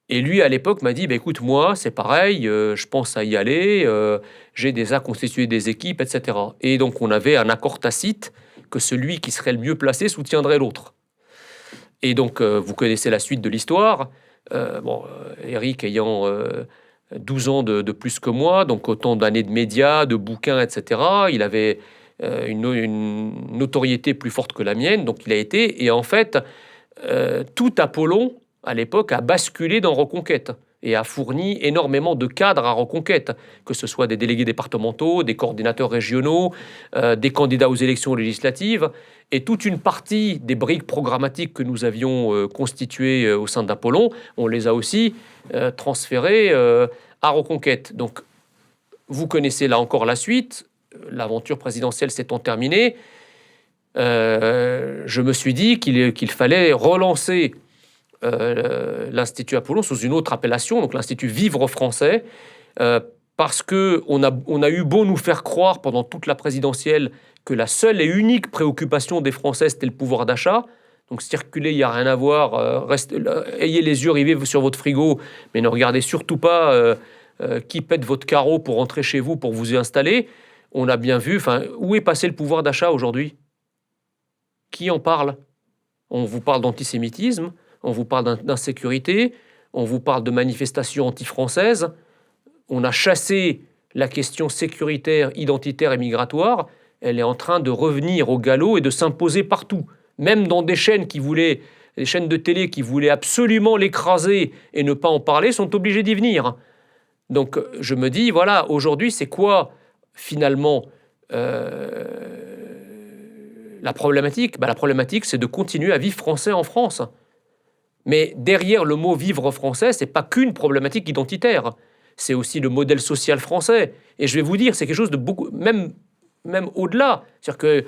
Et lui, à l'époque, m'a dit, écoute, moi, c'est pareil, je pense à y aller, j'ai déjà constitué des équipes, etc. Et donc, on avait un accord tacite que celui qui serait le mieux placé soutiendrait l'autre. Et donc, vous connaissez la suite de l'histoire. Éric ayant 12 ans de plus que moi, donc autant d'années de médias, de bouquins, etc., il avait une notoriété plus forte que la mienne, donc il a été. Et en fait, tout Apollon, à l'époque, a basculé dans Reconquête et a fourni énormément de cadres à Reconquête, que ce soit des délégués départementaux, des coordinateurs régionaux, des candidats aux élections législatives, et toute une partie des briques programmatiques que nous avions constituées au sein d'Apollon, on les a aussi transférées à Reconquête. Donc, vous connaissez là encore la suite, l'aventure présidentielle s'étant terminée, je me suis dit qu'il fallait relancer l'Institut Apollon sous une autre appellation, donc l'Institut Vivre Français, parce qu'on a eu beau nous faire croire pendant toute la présidentielle que la seule et unique préoccupation des Français, c'était le pouvoir d'achat. Donc circuler, il n'y a rien à voir, ayez les yeux rivés sur votre frigo, mais ne regardez surtout pas qui pète votre carreau pour rentrer chez vous, pour vous y installer. On a bien vu, où est passé le pouvoir d'achat aujourd'hui? Qui en parle? On vous parle d'antisémitisme, on vous parle d'insécurité, on vous parle de manifestations anti-françaises. On a chassé la question sécuritaire, identitaire et migratoire. Elle est en train de revenir au galop et de s'imposer partout. Même dans des chaînes les chaînes de télé qui voulaient absolument l'écraser et ne pas en parler, sont obligées d'y venir. Donc je me dis, voilà, aujourd'hui, c'est quoi finalement la problématique? La problématique, c'est de continuer à vivre français en France. Mais derrière le mot « vivre français », c'est pas qu'une problématique identitaire. C'est aussi le modèle social français. Et je vais vous dire, c'est quelque chose de beaucoup... Même même au-delà. C'est-à-dire que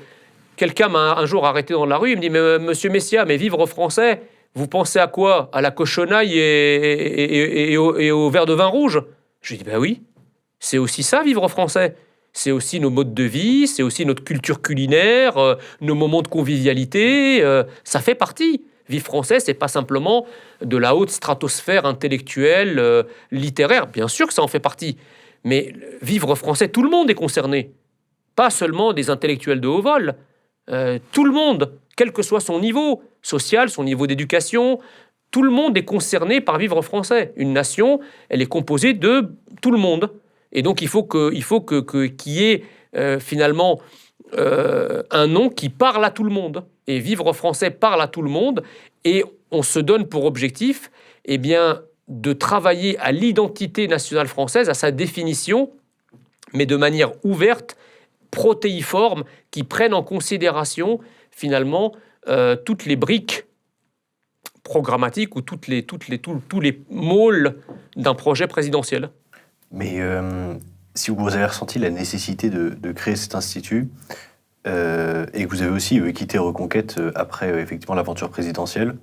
quelqu'un m'a un jour arrêté dans la rue, il me dit « Mais monsieur Messia, mais vivre français, vous pensez à quoi? À la cochonaille et au verre de vin rouge ?» Je lui dis « Ben oui, c'est aussi ça, vivre français. C'est aussi nos modes de vie, c'est aussi notre culture culinaire, nos moments de convivialité, ça fait partie. Vivre français, c'est pas simplement de la haute stratosphère intellectuelle, littéraire. Bien sûr que ça en fait partie. Mais vivre français, tout le monde est concerné. Pas seulement des intellectuels de haut vol. Tout le monde, quel que soit son niveau social, son niveau d'éducation, tout le monde est concerné par vivre français. Une nation, elle est composée de tout le monde. Et donc, il faut qu'il y ait finalement un nom qui parle à tout le monde. Et vivre français parle à tout le monde. Et on se donne pour objectif eh bien, de travailler à l'identité nationale française, à sa définition, mais de manière ouverte, protéiforme, qui prenne en considération finalement toutes les briques programmatiques ou tous les môles d'un projet présidentiel. Mais si vous avez ressenti la nécessité de créer cet institut et que vous avez aussi quitté Reconquête après effectivement l'aventure présidentielle,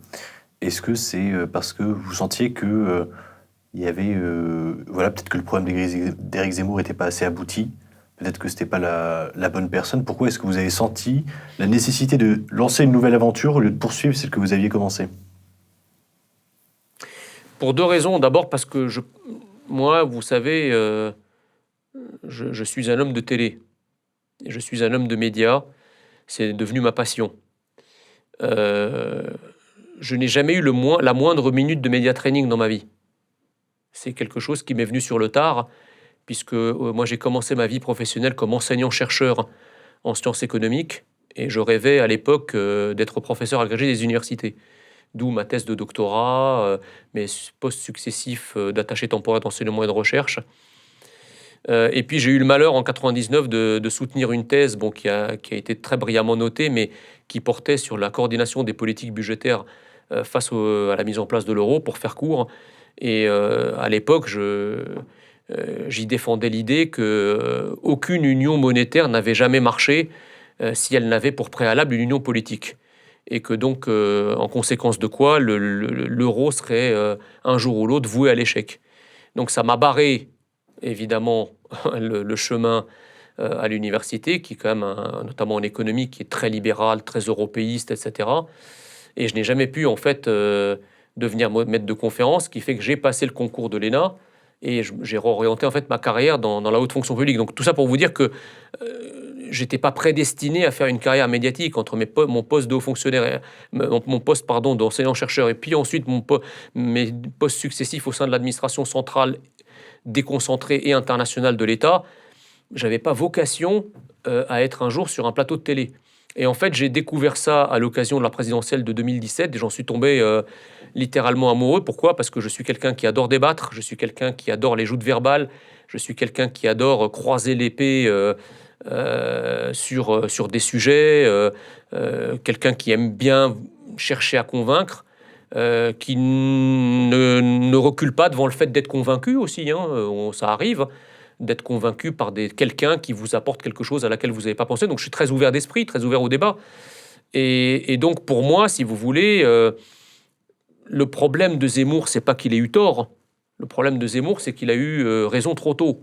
est-ce que c'est parce que vous sentiez que il y avait peut-être que le programme d'Éric Zemmour n'était pas assez abouti, peut-être que c'était pas la bonne personne. Pourquoi est-ce que vous avez senti la nécessité de lancer une nouvelle aventure au lieu de poursuivre celle que vous aviez commencée? Pour deux raisons. D'abord parce que moi, vous savez, je suis un homme de télé. Je suis un homme de médias. C'est devenu ma passion. Je n'ai jamais eu la moindre minute de média training dans ma vie. C'est quelque chose qui m'est venu sur le tard, puisque moi, j'ai commencé ma vie professionnelle comme enseignant-chercheur en sciences économiques, et je rêvais à l'époque d'être professeur agrégé des universités. D'où ma thèse de doctorat, mes postes successifs d'attaché temporaire d'enseignement et de recherche. Et puis j'ai eu le malheur en 99 de soutenir une thèse qui a été très brillamment notée, mais qui portait sur la coordination des politiques budgétaires face à la mise en place de l'euro, pour faire court. Et à l'époque, j'y défendais l'idée qu'aucune union monétaire n'avait jamais marché si elle n'avait pour préalable une union politique. Et que donc, en conséquence de quoi, l'euro serait un jour ou l'autre voué à l'échec. Donc ça m'a barré, évidemment, le chemin à l'université, qui est quand même, notamment en économie, qui est très libéral, très européiste, etc. Et je n'ai jamais pu, en fait, devenir maître de conférence, ce qui fait que j'ai passé le concours de l'ENA, et j'ai réorienté, en fait, ma carrière dans la haute fonction publique. Donc tout ça pour vous dire que j'étais pas prédestiné à faire une carrière médiatique entre mon poste de haut fonctionnaire, mon poste d'enseignant-chercheur, et puis ensuite mes postes successifs au sein de l'administration centrale, déconcentrée et internationale de l'État. J'avais pas vocation à être un jour sur un plateau de télé. Et en fait, j'ai découvert ça à l'occasion de la présidentielle de 2017, et j'en suis tombé littéralement amoureux. Pourquoi ? Parce que je suis quelqu'un qui adore débattre, je suis quelqu'un qui adore les joutes verbales, je suis quelqu'un qui adore croiser l'épée sur des sujets, quelqu'un qui aime bien chercher à convaincre, qui ne recule pas devant le fait d'être convaincu aussi, ça arrive, d'être convaincu par quelqu'un qui vous apporte quelque chose à laquelle vous n'avez pas pensé. Donc je suis très ouvert d'esprit, très ouvert au débat. Et donc pour moi, si vous voulez, le problème de Zemmour, c'est pas qu'il ait eu tort. Le problème de Zemmour, c'est qu'il a eu raison trop tôt.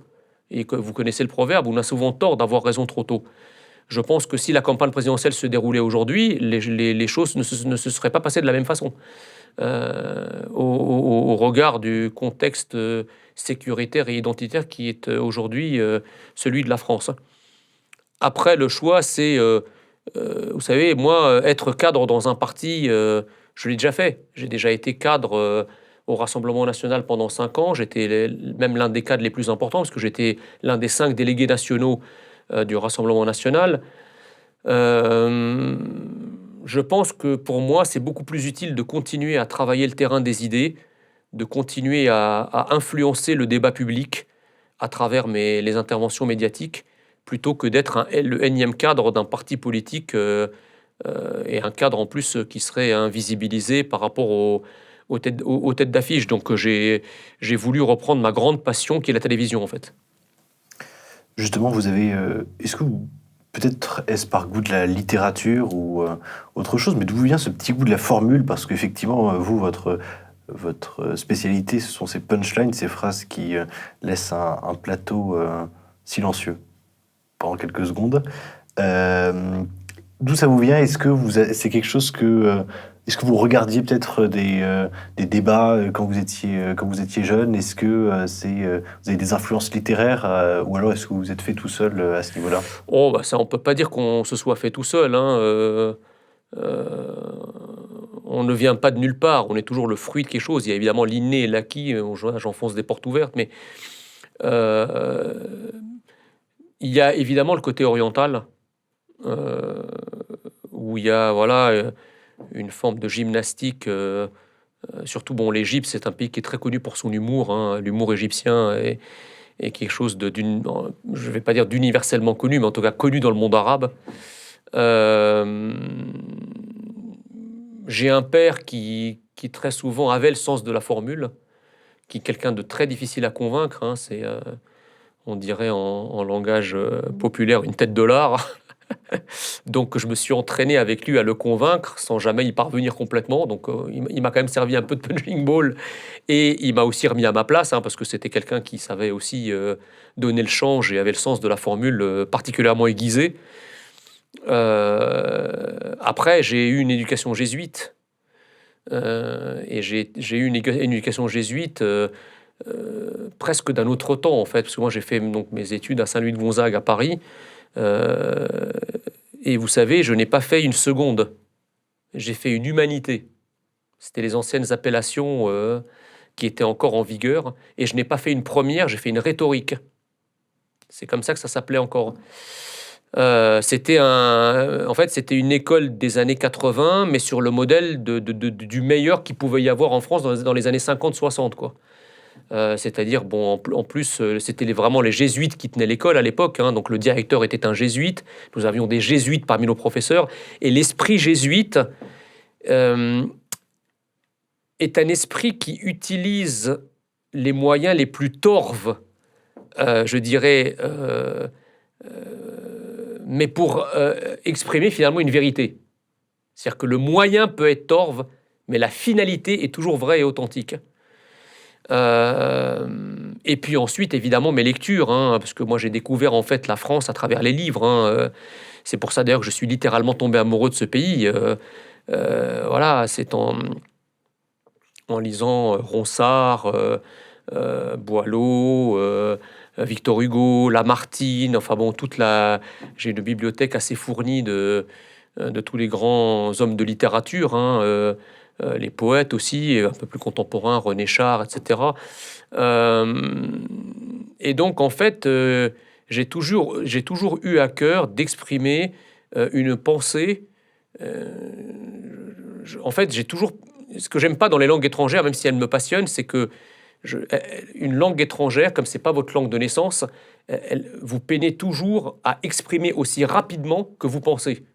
Et que vous connaissez le proverbe, on a souvent tort d'avoir raison trop tôt. Je pense que si la campagne présidentielle se déroulait aujourd'hui, les choses ne se seraient pas passées de la même façon. Au regard du contexte sécuritaire et identitaire qui est aujourd'hui celui de la France. Après, le choix, c'est, vous savez, moi, être cadre dans un parti, je l'ai déjà fait. J'ai déjà été cadre au Rassemblement national pendant 5 ans. J'étais même l'un des cadres les plus importants, parce que j'étais l'un des 5 délégués nationaux du Rassemblement national. Je pense que pour moi, c'est beaucoup plus utile de continuer à travailler le terrain des idées, de continuer à influencer le débat public à travers les interventions médiatiques, plutôt que d'être le énième cadre d'un parti politique et un cadre en plus qui serait invisibilisé par rapport aux têtes d'affiche. Donc j'ai voulu reprendre ma grande passion qui est la télévision, en fait. Justement, vous avez... est-ce que peut-être est-ce par goût de la littérature ou autre chose, mais d'où vient ce petit goût de la formule? Parce qu'effectivement, vous, votre spécialité, ce sont ces punchlines, ces phrases qui laissent un plateau silencieux pendant quelques secondes. D'où ça vous vient? Est-ce que c'est quelque chose que... est-ce que vous regardiez peut-être des débats quand vous étiez jeune? Est-ce que vous avez des influences littéraires ou alors est-ce que vous vous êtes fait tout seul à ce niveau-là? Oh, bah ça, on peut pas dire qu'on se soit fait tout seul, hein. On ne vient pas de nulle part, on est toujours le fruit de quelque chose. Il y a évidemment l'inné et l'acquis, j'enfonce des portes ouvertes, mais euh, il y a évidemment le côté oriental, où il y a une forme de gymnastique. Surtout, bon, l'Égypte, c'est un pays qui est très connu pour son humour, hein. L'humour égyptien est quelque chose je ne vais pas dire d'universellement connu, mais en tout cas connu dans le monde arabe. J'ai un père qui très souvent avait le sens de la formule, qui est quelqu'un de très difficile à convaincre, hein. C'est, on dirait en langage populaire, une tête de l'art. Donc je me suis entraîné avec lui à le convaincre sans jamais y parvenir complètement. Donc il m'a quand même servi un peu de punching ball et il m'a aussi remis à ma place, hein, parce que c'était quelqu'un qui savait aussi donner le change et avait le sens de la formule particulièrement aiguisée. Après, j'ai eu une éducation jésuite et j'ai eu une éducation jésuite presque d'un autre temps en fait, parce que moi j'ai fait donc mes études à Saint-Louis de Gonzague à Paris. Et vous savez, je n'ai pas fait une seconde, j'ai fait une humanité. C'était les anciennes appellations qui étaient encore en vigueur. Et je n'ai pas fait une première, j'ai fait une rhétorique. C'est comme ça que ça s'appelait encore. C'était une école des années 80, mais sur le modèle du meilleur qu'il pouvait y avoir en France dans les années 50-60, quoi. C'est-à-dire, bon, en plus, c'était vraiment les jésuites qui tenaient l'école à l'époque, hein, donc le directeur était un jésuite, nous avions des jésuites parmi nos professeurs, et l'esprit jésuite est un esprit qui utilise les moyens les plus torves, je dirais, mais pour exprimer finalement une vérité. C'est-à-dire que le moyen peut être torve, mais la finalité est toujours vraie et authentique. Et puis ensuite, évidemment, mes lectures, hein, parce que moi j'ai découvert en fait la France à travers les livres, hein. C'est pour ça d'ailleurs que je suis littéralement tombé amoureux de ce pays. C'est en lisant Ronsard, Boileau, Victor Hugo, Lamartine, enfin bon, j'ai une bibliothèque assez fournie de tous les grands hommes de littérature, hein, les poètes aussi, un peu plus contemporains, René Char, etc. Et donc, en fait, j'ai toujours eu à cœur d'exprimer une pensée. En fait, ce que j'aime pas dans les langues étrangères, même si elles me passionnent, c'est que une langue étrangère, comme c'est pas votre langue de naissance, vous peinez toujours à exprimer aussi rapidement que vous pensez.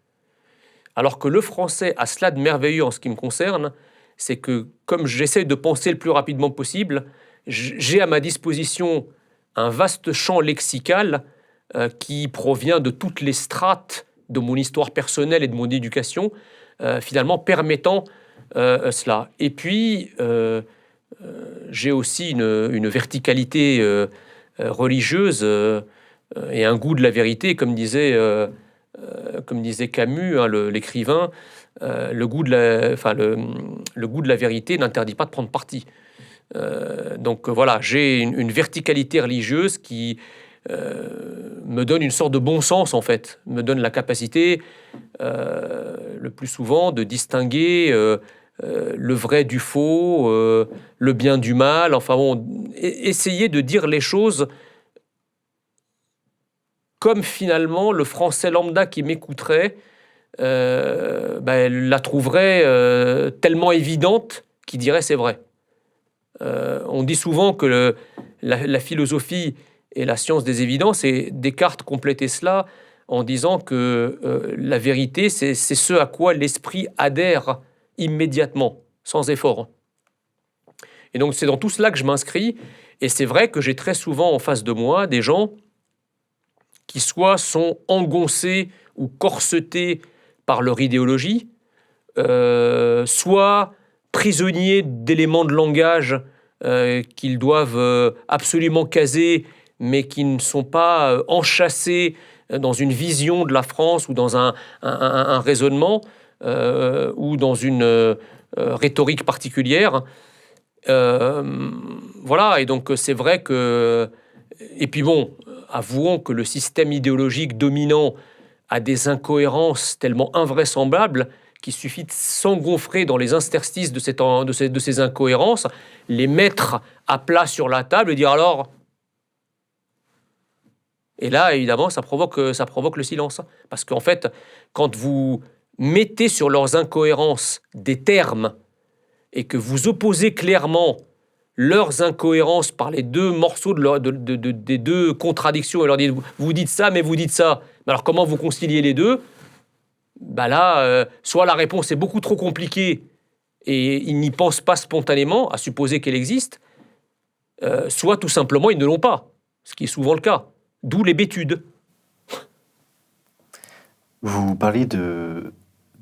Alors que le français a cela de merveilleux en ce qui me concerne, c'est que comme j'essaie de penser le plus rapidement possible, j'ai à ma disposition un vaste champ lexical qui provient de toutes les strates de mon histoire personnelle et de mon éducation, finalement permettant cela. Et puis, j'ai aussi une verticalité religieuse et un goût de la vérité, comme disait Camus, hein, l'écrivain. Le goût de la vérité n'interdit pas de prendre parti. Donc voilà, j'ai une verticalité religieuse qui me donne une sorte de bon sens, en fait, me donne la capacité, le plus souvent, de distinguer le vrai du faux, le bien du mal, enfin bon, essayer de dire les choses comme finalement le français lambda qui m'écouterait la trouverait tellement évidente qu'il dirait c'est vrai. On dit souvent que la philosophie est la science des évidences, et Descartes complétait cela en disant que la vérité, c'est ce à quoi l'esprit adhère immédiatement, sans effort. Et donc c'est dans tout cela que je m'inscris, et c'est vrai que j'ai très souvent en face de moi des gens qui soit sont engoncés ou corsetés par leur idéologie, soit prisonniers d'éléments de langage qu'ils doivent absolument caser, mais qui ne sont pas enchâssés dans une vision de la France ou dans un raisonnement ou dans une rhétorique particulière. Voilà, et donc c'est vrai que... Et puis bon, avouons que le système idéologique dominant a des incohérences tellement invraisemblables qu'il suffit de s'engouffrer dans les interstices de ces incohérences, les mettre à plat sur la table et dire alors... Et là, évidemment, ça provoque le silence. Parce qu'en fait, quand vous mettez sur leurs incohérences des termes et que vous opposez clairement leurs incohérences par les deux morceaux des deux contradictions, et leur dites, vous dites ça, mais vous dites ça. Alors comment vous conciliez les deux ? Là, soit la réponse est beaucoup trop compliquée et ils n'y pensent pas spontanément, à supposer qu'elle existe, soit tout simplement ils ne l'ont pas, ce qui est souvent le cas. D'où les bêtudes. Vous parliez de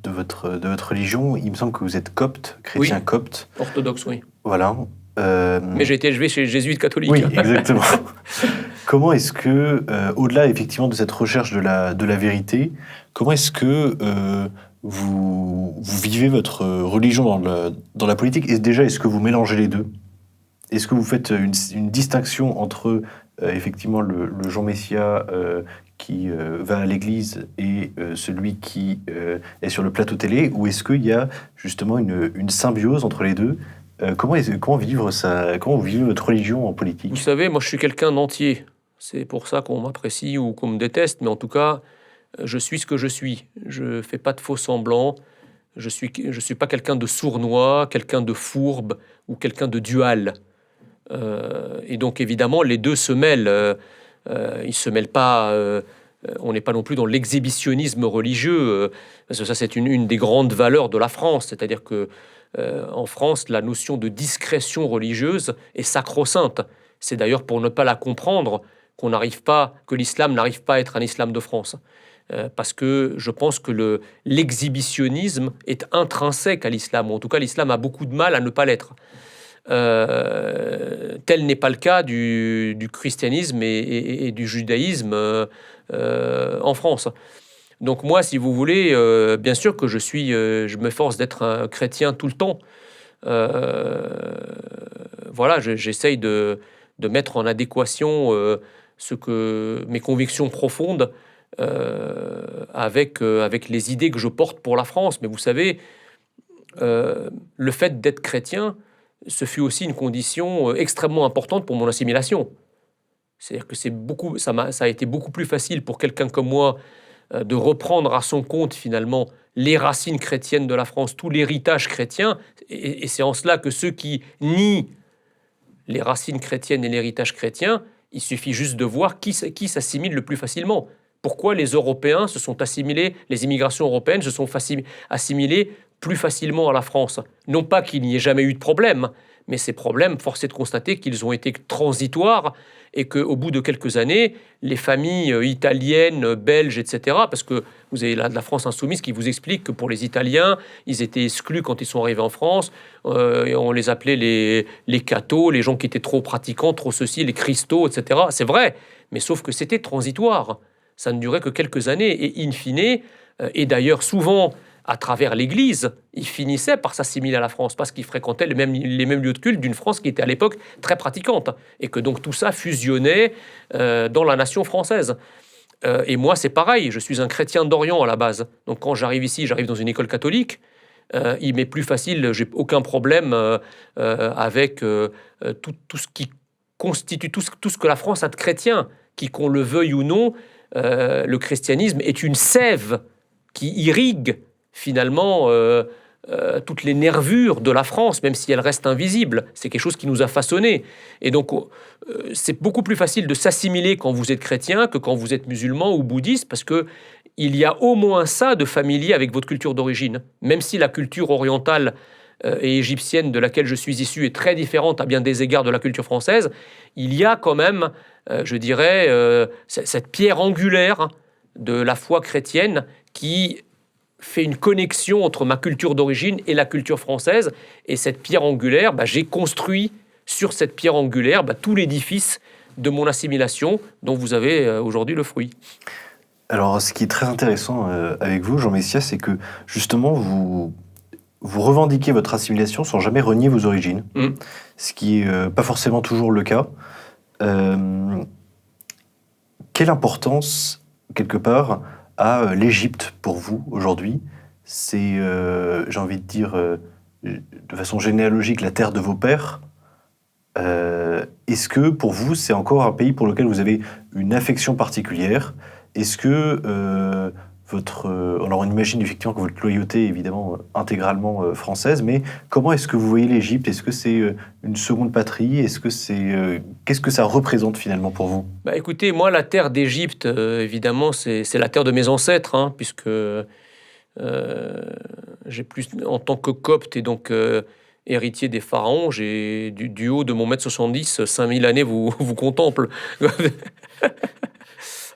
votre religion. Il me semble que vous êtes copte, chrétien oui. Copte. Orthodoxe, oui. Voilà. Mais j'ai été élevé chez les jésuites catholiques. Oui, exactement. Comment est-ce que, au-delà effectivement de cette recherche de la vérité, comment est-ce que vous vivez votre religion dans la politique ? Et déjà, est-ce que vous mélangez les deux ? Est-ce que vous faites une distinction entre effectivement le Jean Messia qui va à l'église et celui qui est sur le plateau télé, ou est-ce qu'il y a justement une symbiose entre les deux ? Comment vous vivez votre religion en politique ? Vous savez, moi je suis quelqu'un d'entier. C'est pour ça qu'on m'apprécie ou qu'on me déteste, mais en tout cas, je suis ce que je suis. Je ne fais pas de faux semblants. Je suis pas quelqu'un de sournois, quelqu'un de fourbe ou quelqu'un de dual. Et donc évidemment, les deux se mêlent. Ils se mêlent pas. On n'est pas non plus dans l'exhibitionnisme religieux. Parce que ça, c'est une des grandes valeurs de la France. C'est-à-dire que en France, la notion de discrétion religieuse est sacro-sainte. C'est d'ailleurs pour ne pas la comprendre que l'islam n'arrive pas à être un islam de France. Parce que je pense que l'exhibitionnisme est intrinsèque à l'islam, ou en tout cas l'islam a beaucoup de mal à ne pas l'être. Tel n'est pas le cas du christianisme et du judaïsme en France. Donc moi, si vous voulez, bien sûr que je m'efforce d'être un chrétien tout le temps. Voilà, j'essaye de mettre en adéquation mes convictions profondes avec les idées que je porte pour la France. Mais vous savez, le fait d'être chrétien, ce fut aussi une condition extrêmement importante pour mon assimilation. C'est-à-dire que ça a été beaucoup plus facile pour quelqu'un comme moi de reprendre à son compte finalement les racines chrétiennes de la France, tout l'héritage chrétien, et c'est en cela que ceux qui nient les racines chrétiennes et l'héritage chrétien, il suffit juste de voir qui s'assimile le plus facilement. Pourquoi les Européens se sont assimilés, les immigrations européennes se sont assimilées plus facilement à la France. Non pas qu'il n'y ait jamais eu de problème, mais ces problèmes, force est de constater qu'ils ont été transitoires et qu'au bout de quelques années, les familles italiennes, belges, etc., parce que vous avez la France insoumise qui vous explique que pour les Italiens, ils étaient exclus quand ils sont arrivés en France, et on les appelait les cathos, les gens qui étaient trop pratiquants, trop ceci, les cristaux, etc. C'est vrai, mais sauf que c'était transitoire. Ça ne durait que quelques années, et in fine, et d'ailleurs souvent à travers l'Église, ils finissaient par s'assimiler à la France parce qu'ils fréquentaient les mêmes lieux de culte d'une France qui était à l'époque très pratiquante et que donc tout ça fusionnait dans la nation française. Et moi, c'est pareil, je suis un chrétien d'Orient à la base. Donc quand j'arrive ici, j'arrive dans une école catholique, il m'est plus facile, j'ai aucun problème avec tout ce qui constitue, tout ce que la France a de chrétien, qu'on le veuille ou non. Le christianisme est une sève qui irrigue finalement toutes les nervures de la France, même si elles restent invisibles. C'est quelque chose qui nous a façonnés. Et donc, c'est beaucoup plus facile de s'assimiler quand vous êtes chrétien que quand vous êtes musulman ou bouddhiste, parce qu'il y a au moins ça de familier avec votre culture d'origine. Même si la culture orientale et égyptienne de laquelle je suis issu est très différente à bien des égards de la culture française, il y a quand même je dirais, cette pierre angulaire de la foi chrétienne qui fait une connexion entre ma culture d'origine et la culture française. Et cette pierre angulaire, j'ai construit sur cette pierre angulaire tout l'édifice de mon assimilation dont vous avez aujourd'hui le fruit. Alors, ce qui est très intéressant avec vous, Jean Messias, c'est que justement, vous revendiquez votre assimilation sans jamais renier vos origines, ce qui n'est pas forcément toujours le cas. Quelle importance, quelque part, a l'Égypte pour vous aujourd'hui? C'est, j'ai envie de dire, de façon généalogique, la terre de vos pères. Est-ce que pour vous, c'est encore un pays pour lequel vous avez une affection particulière? Est-ce que alors on imagine effectivement que votre loyauté est évidemment intégralement française, mais comment est-ce que vous voyez l'Égypte? Est-ce que c'est une seconde patrie? Est-ce que qu'est-ce que ça représente finalement pour vous? Écoutez, moi, la terre d'Égypte, évidemment, c'est la terre de mes ancêtres, puisque j'ai plus, en tant que copte et donc héritier des pharaons, j'ai du haut de mon 1m70, 5000 années vous contemplent.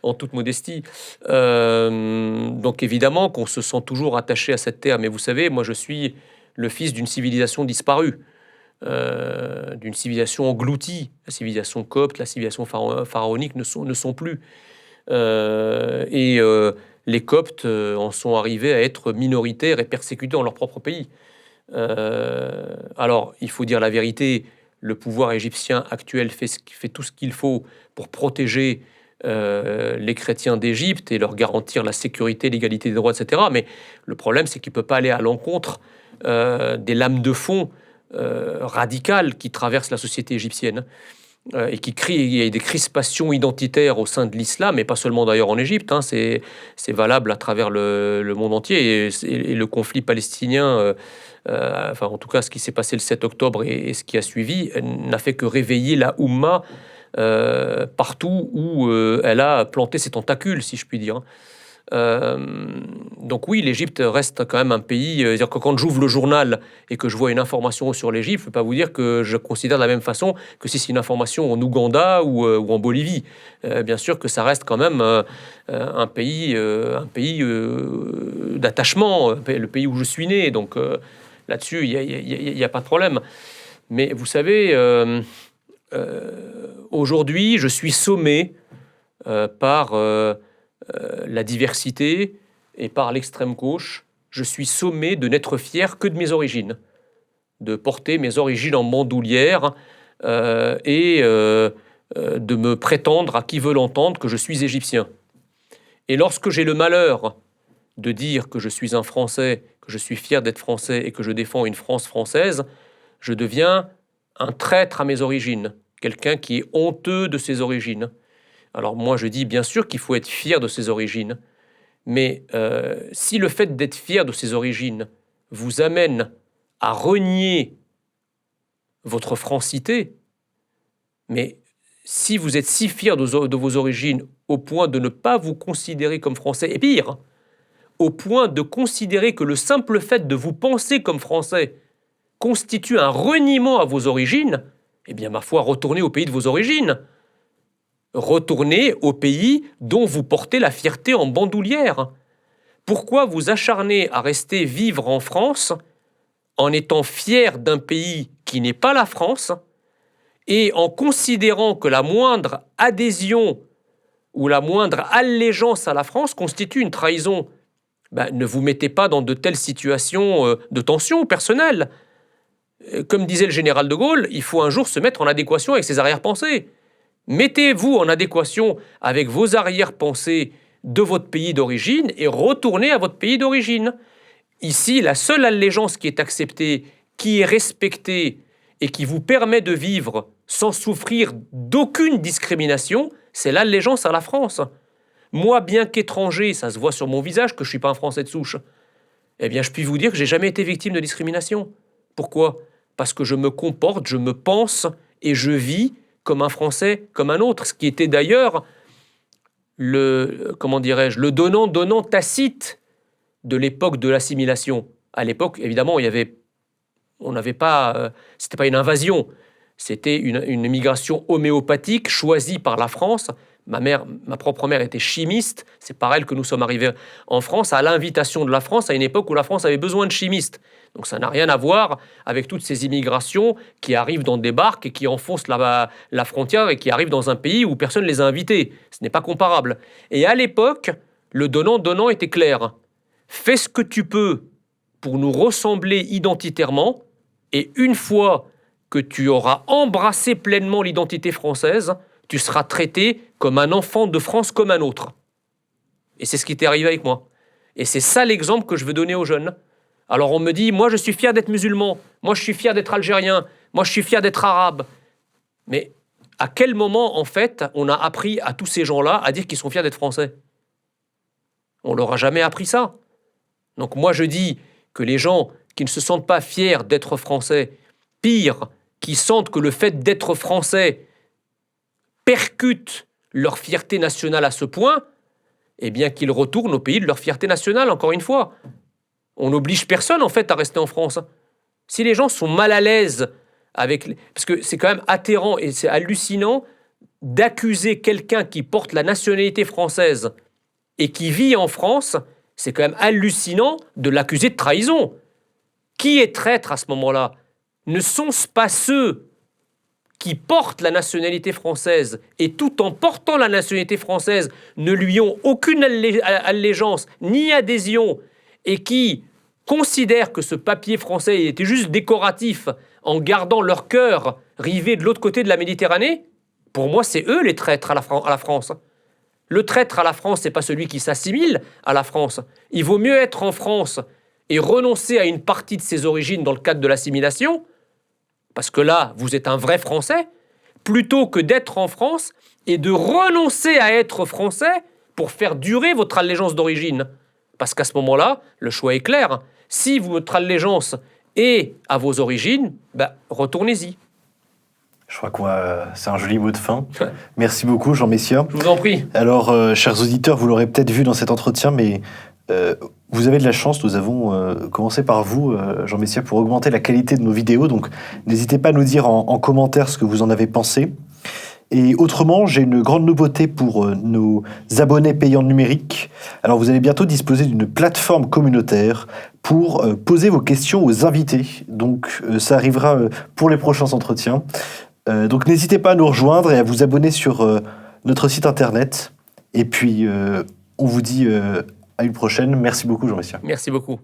En toute modestie. Donc évidemment qu'on se sent toujours attaché à cette terre, mais vous savez, moi je suis le fils d'une civilisation disparue, d'une civilisation engloutie. La civilisation copte, la civilisation pharaonique ne sont plus. Et les Coptes en sont arrivés à être minoritaires et persécutés dans leur propre pays. Alors, il faut dire la vérité, le pouvoir égyptien actuel fait tout ce qu'il faut pour protéger les chrétiens d'Égypte et leur garantir la sécurité, l'égalité des droits, etc. Mais le problème, c'est qu'il ne peut pas aller à l'encontre des lames de fond radicales qui traversent la société égyptienne et qui créent il y a des crispations identitaires au sein de l'islam, et pas seulement d'ailleurs en Égypte, c'est valable à travers le monde entier. Et le conflit palestinien, enfin en tout cas ce qui s'est passé le 7 octobre et ce qui a suivi, n'a fait que réveiller la Oumma partout où elle a planté ses tentacules, si je puis dire. Donc oui, l'Égypte reste quand même un pays. C'est-à-dire que quand j'ouvre le journal et que je vois une information sur l'Égypte, je ne peux pas vous dire que je considère de la même façon que si c'est une information en Ouganda ou en Bolivie. Bien sûr que ça reste quand même un pays d'attachement, le pays où je suis né. Donc là-dessus, il n'y a pas de problème. Mais vous savez, aujourd'hui, je suis sommé par la diversité et par l'extrême gauche. Je suis sommé de n'être fier que de mes origines, de porter mes origines en bandoulière et de me prétendre à qui veut l'entendre que je suis égyptien. Et lorsque j'ai le malheur de dire que je suis un Français, que je suis fier d'être Français et que je défends une France française, je deviens un traître à mes origines, quelqu'un qui est honteux de ses origines. Alors moi je dis bien sûr qu'il faut être fier de ses origines, mais si le fait d'être fier de ses origines vous amène à renier votre francité, mais si vous êtes si fier de vos origines au point de ne pas vous considérer comme français, et pire, au point de considérer que le simple fait de vous penser comme français constitue un reniement à vos origines, eh bien, ma foi, retournez au pays de vos origines. Retournez au pays dont vous portez la fierté en bandoulière. Pourquoi vous acharner à rester vivre en France en étant fier d'un pays qui n'est pas la France et en considérant que la moindre adhésion ou la moindre allégeance à la France constitue une trahison? Ne vous mettez pas dans de telles situations de tension personnelle. Comme disait le général de Gaulle, il faut un jour se mettre en adéquation avec ses arrière-pensées. Mettez-vous en adéquation avec vos arrière-pensées de votre pays d'origine et retournez à votre pays d'origine. Ici, la seule allégeance qui est acceptée, qui est respectée et qui vous permet de vivre sans souffrir d'aucune discrimination, c'est l'allégeance à la France. Moi, bien qu'étranger, ça se voit sur mon visage que je ne suis pas un Français de souche, eh bien, je puis vous dire que je n'ai jamais été victime de discrimination. Pourquoi ? Parce que je me comporte, je me pense et je vis comme un Français, comme un autre, ce qui était d'ailleurs le donnant tacite de l'époque de l'assimilation. À l'époque, évidemment, c'était pas une invasion, C'était une migration homéopathique choisie par la France. Ma propre mère était chimiste, c'est par elle que nous sommes arrivés en France, à l'invitation de la France, à une époque où la France avait besoin de chimistes. Donc ça n'a rien à voir avec toutes ces immigrations qui arrivent dans des barques et qui enfoncent la frontière et qui arrivent dans un pays où personne ne les a invités. Ce n'est pas comparable. Et à l'époque, le donnant-donnant était clair. Fais ce que tu peux pour nous ressembler identitairement, et une fois que tu auras embrassé pleinement l'identité française, tu seras traité comme un enfant de France comme un autre. Et c'est ce qui t'est arrivé avec moi. Et c'est ça l'exemple que je veux donner aux jeunes. Alors on me dit, moi je suis fier d'être musulman, moi je suis fier d'être algérien, moi je suis fier d'être arabe. Mais à quel moment, en fait, on a appris à tous ces gens-là à dire qu'ils sont fiers d'être français? On leur a jamais appris ça. Donc moi je dis que les gens qui ne se sentent pas fiers d'être français, pire, qui sentent que le fait d'être français percute leur fierté nationale à ce point, eh bien qu'ils retournent au pays de leur fierté nationale, encore une fois. On n'oblige personne, en fait, à rester en France. Si les gens sont mal à l'aise avec... Parce que c'est quand même atterrant et c'est hallucinant d'accuser quelqu'un qui porte la nationalité française et qui vit en France, c'est quand même hallucinant de l'accuser de trahison. Qui est traître à ce moment-là? Ne sont-ce pas ceux qui portent la nationalité française et tout en portant la nationalité française ne lui ont aucune allégeance ni adhésion et qui considèrent que ce papier français était juste décoratif en gardant leur cœur rivé de l'autre côté de la Méditerranée? Pour moi, c'est eux les traîtres à la France. Le traître à la France, c'est pas celui qui s'assimile à la France. Il vaut mieux être en France et renoncer à une partie de ses origines dans le cadre de l'assimilation, parce que là, vous êtes un vrai Français, plutôt que d'être en France et de renoncer à être Français pour faire durer votre allégeance d'origine. Parce qu'à ce moment-là, le choix est clair. Si votre allégeance est à vos origines, retournez-y. Je crois que c'est un joli mot de fin. Merci beaucoup, Jean Messia. Je vous en prie. Alors, chers auditeurs, vous l'aurez peut-être vu dans cet entretien, mais vous avez de la chance. Nous avons commencé par vous, Jean Messia, pour augmenter la qualité de nos vidéos. Donc, n'hésitez pas à nous dire en commentaire ce que vous en avez pensé. Et autrement, j'ai une grande nouveauté pour nos abonnés payants numériques. Alors, vous allez bientôt disposer d'une plateforme communautaire pour poser vos questions aux invités. Donc, ça arrivera pour les prochains entretiens. Donc, n'hésitez pas à nous rejoindre et à vous abonner sur notre site internet. Et puis, on vous dit à une prochaine. Merci beaucoup, Jean Messia. Merci beaucoup.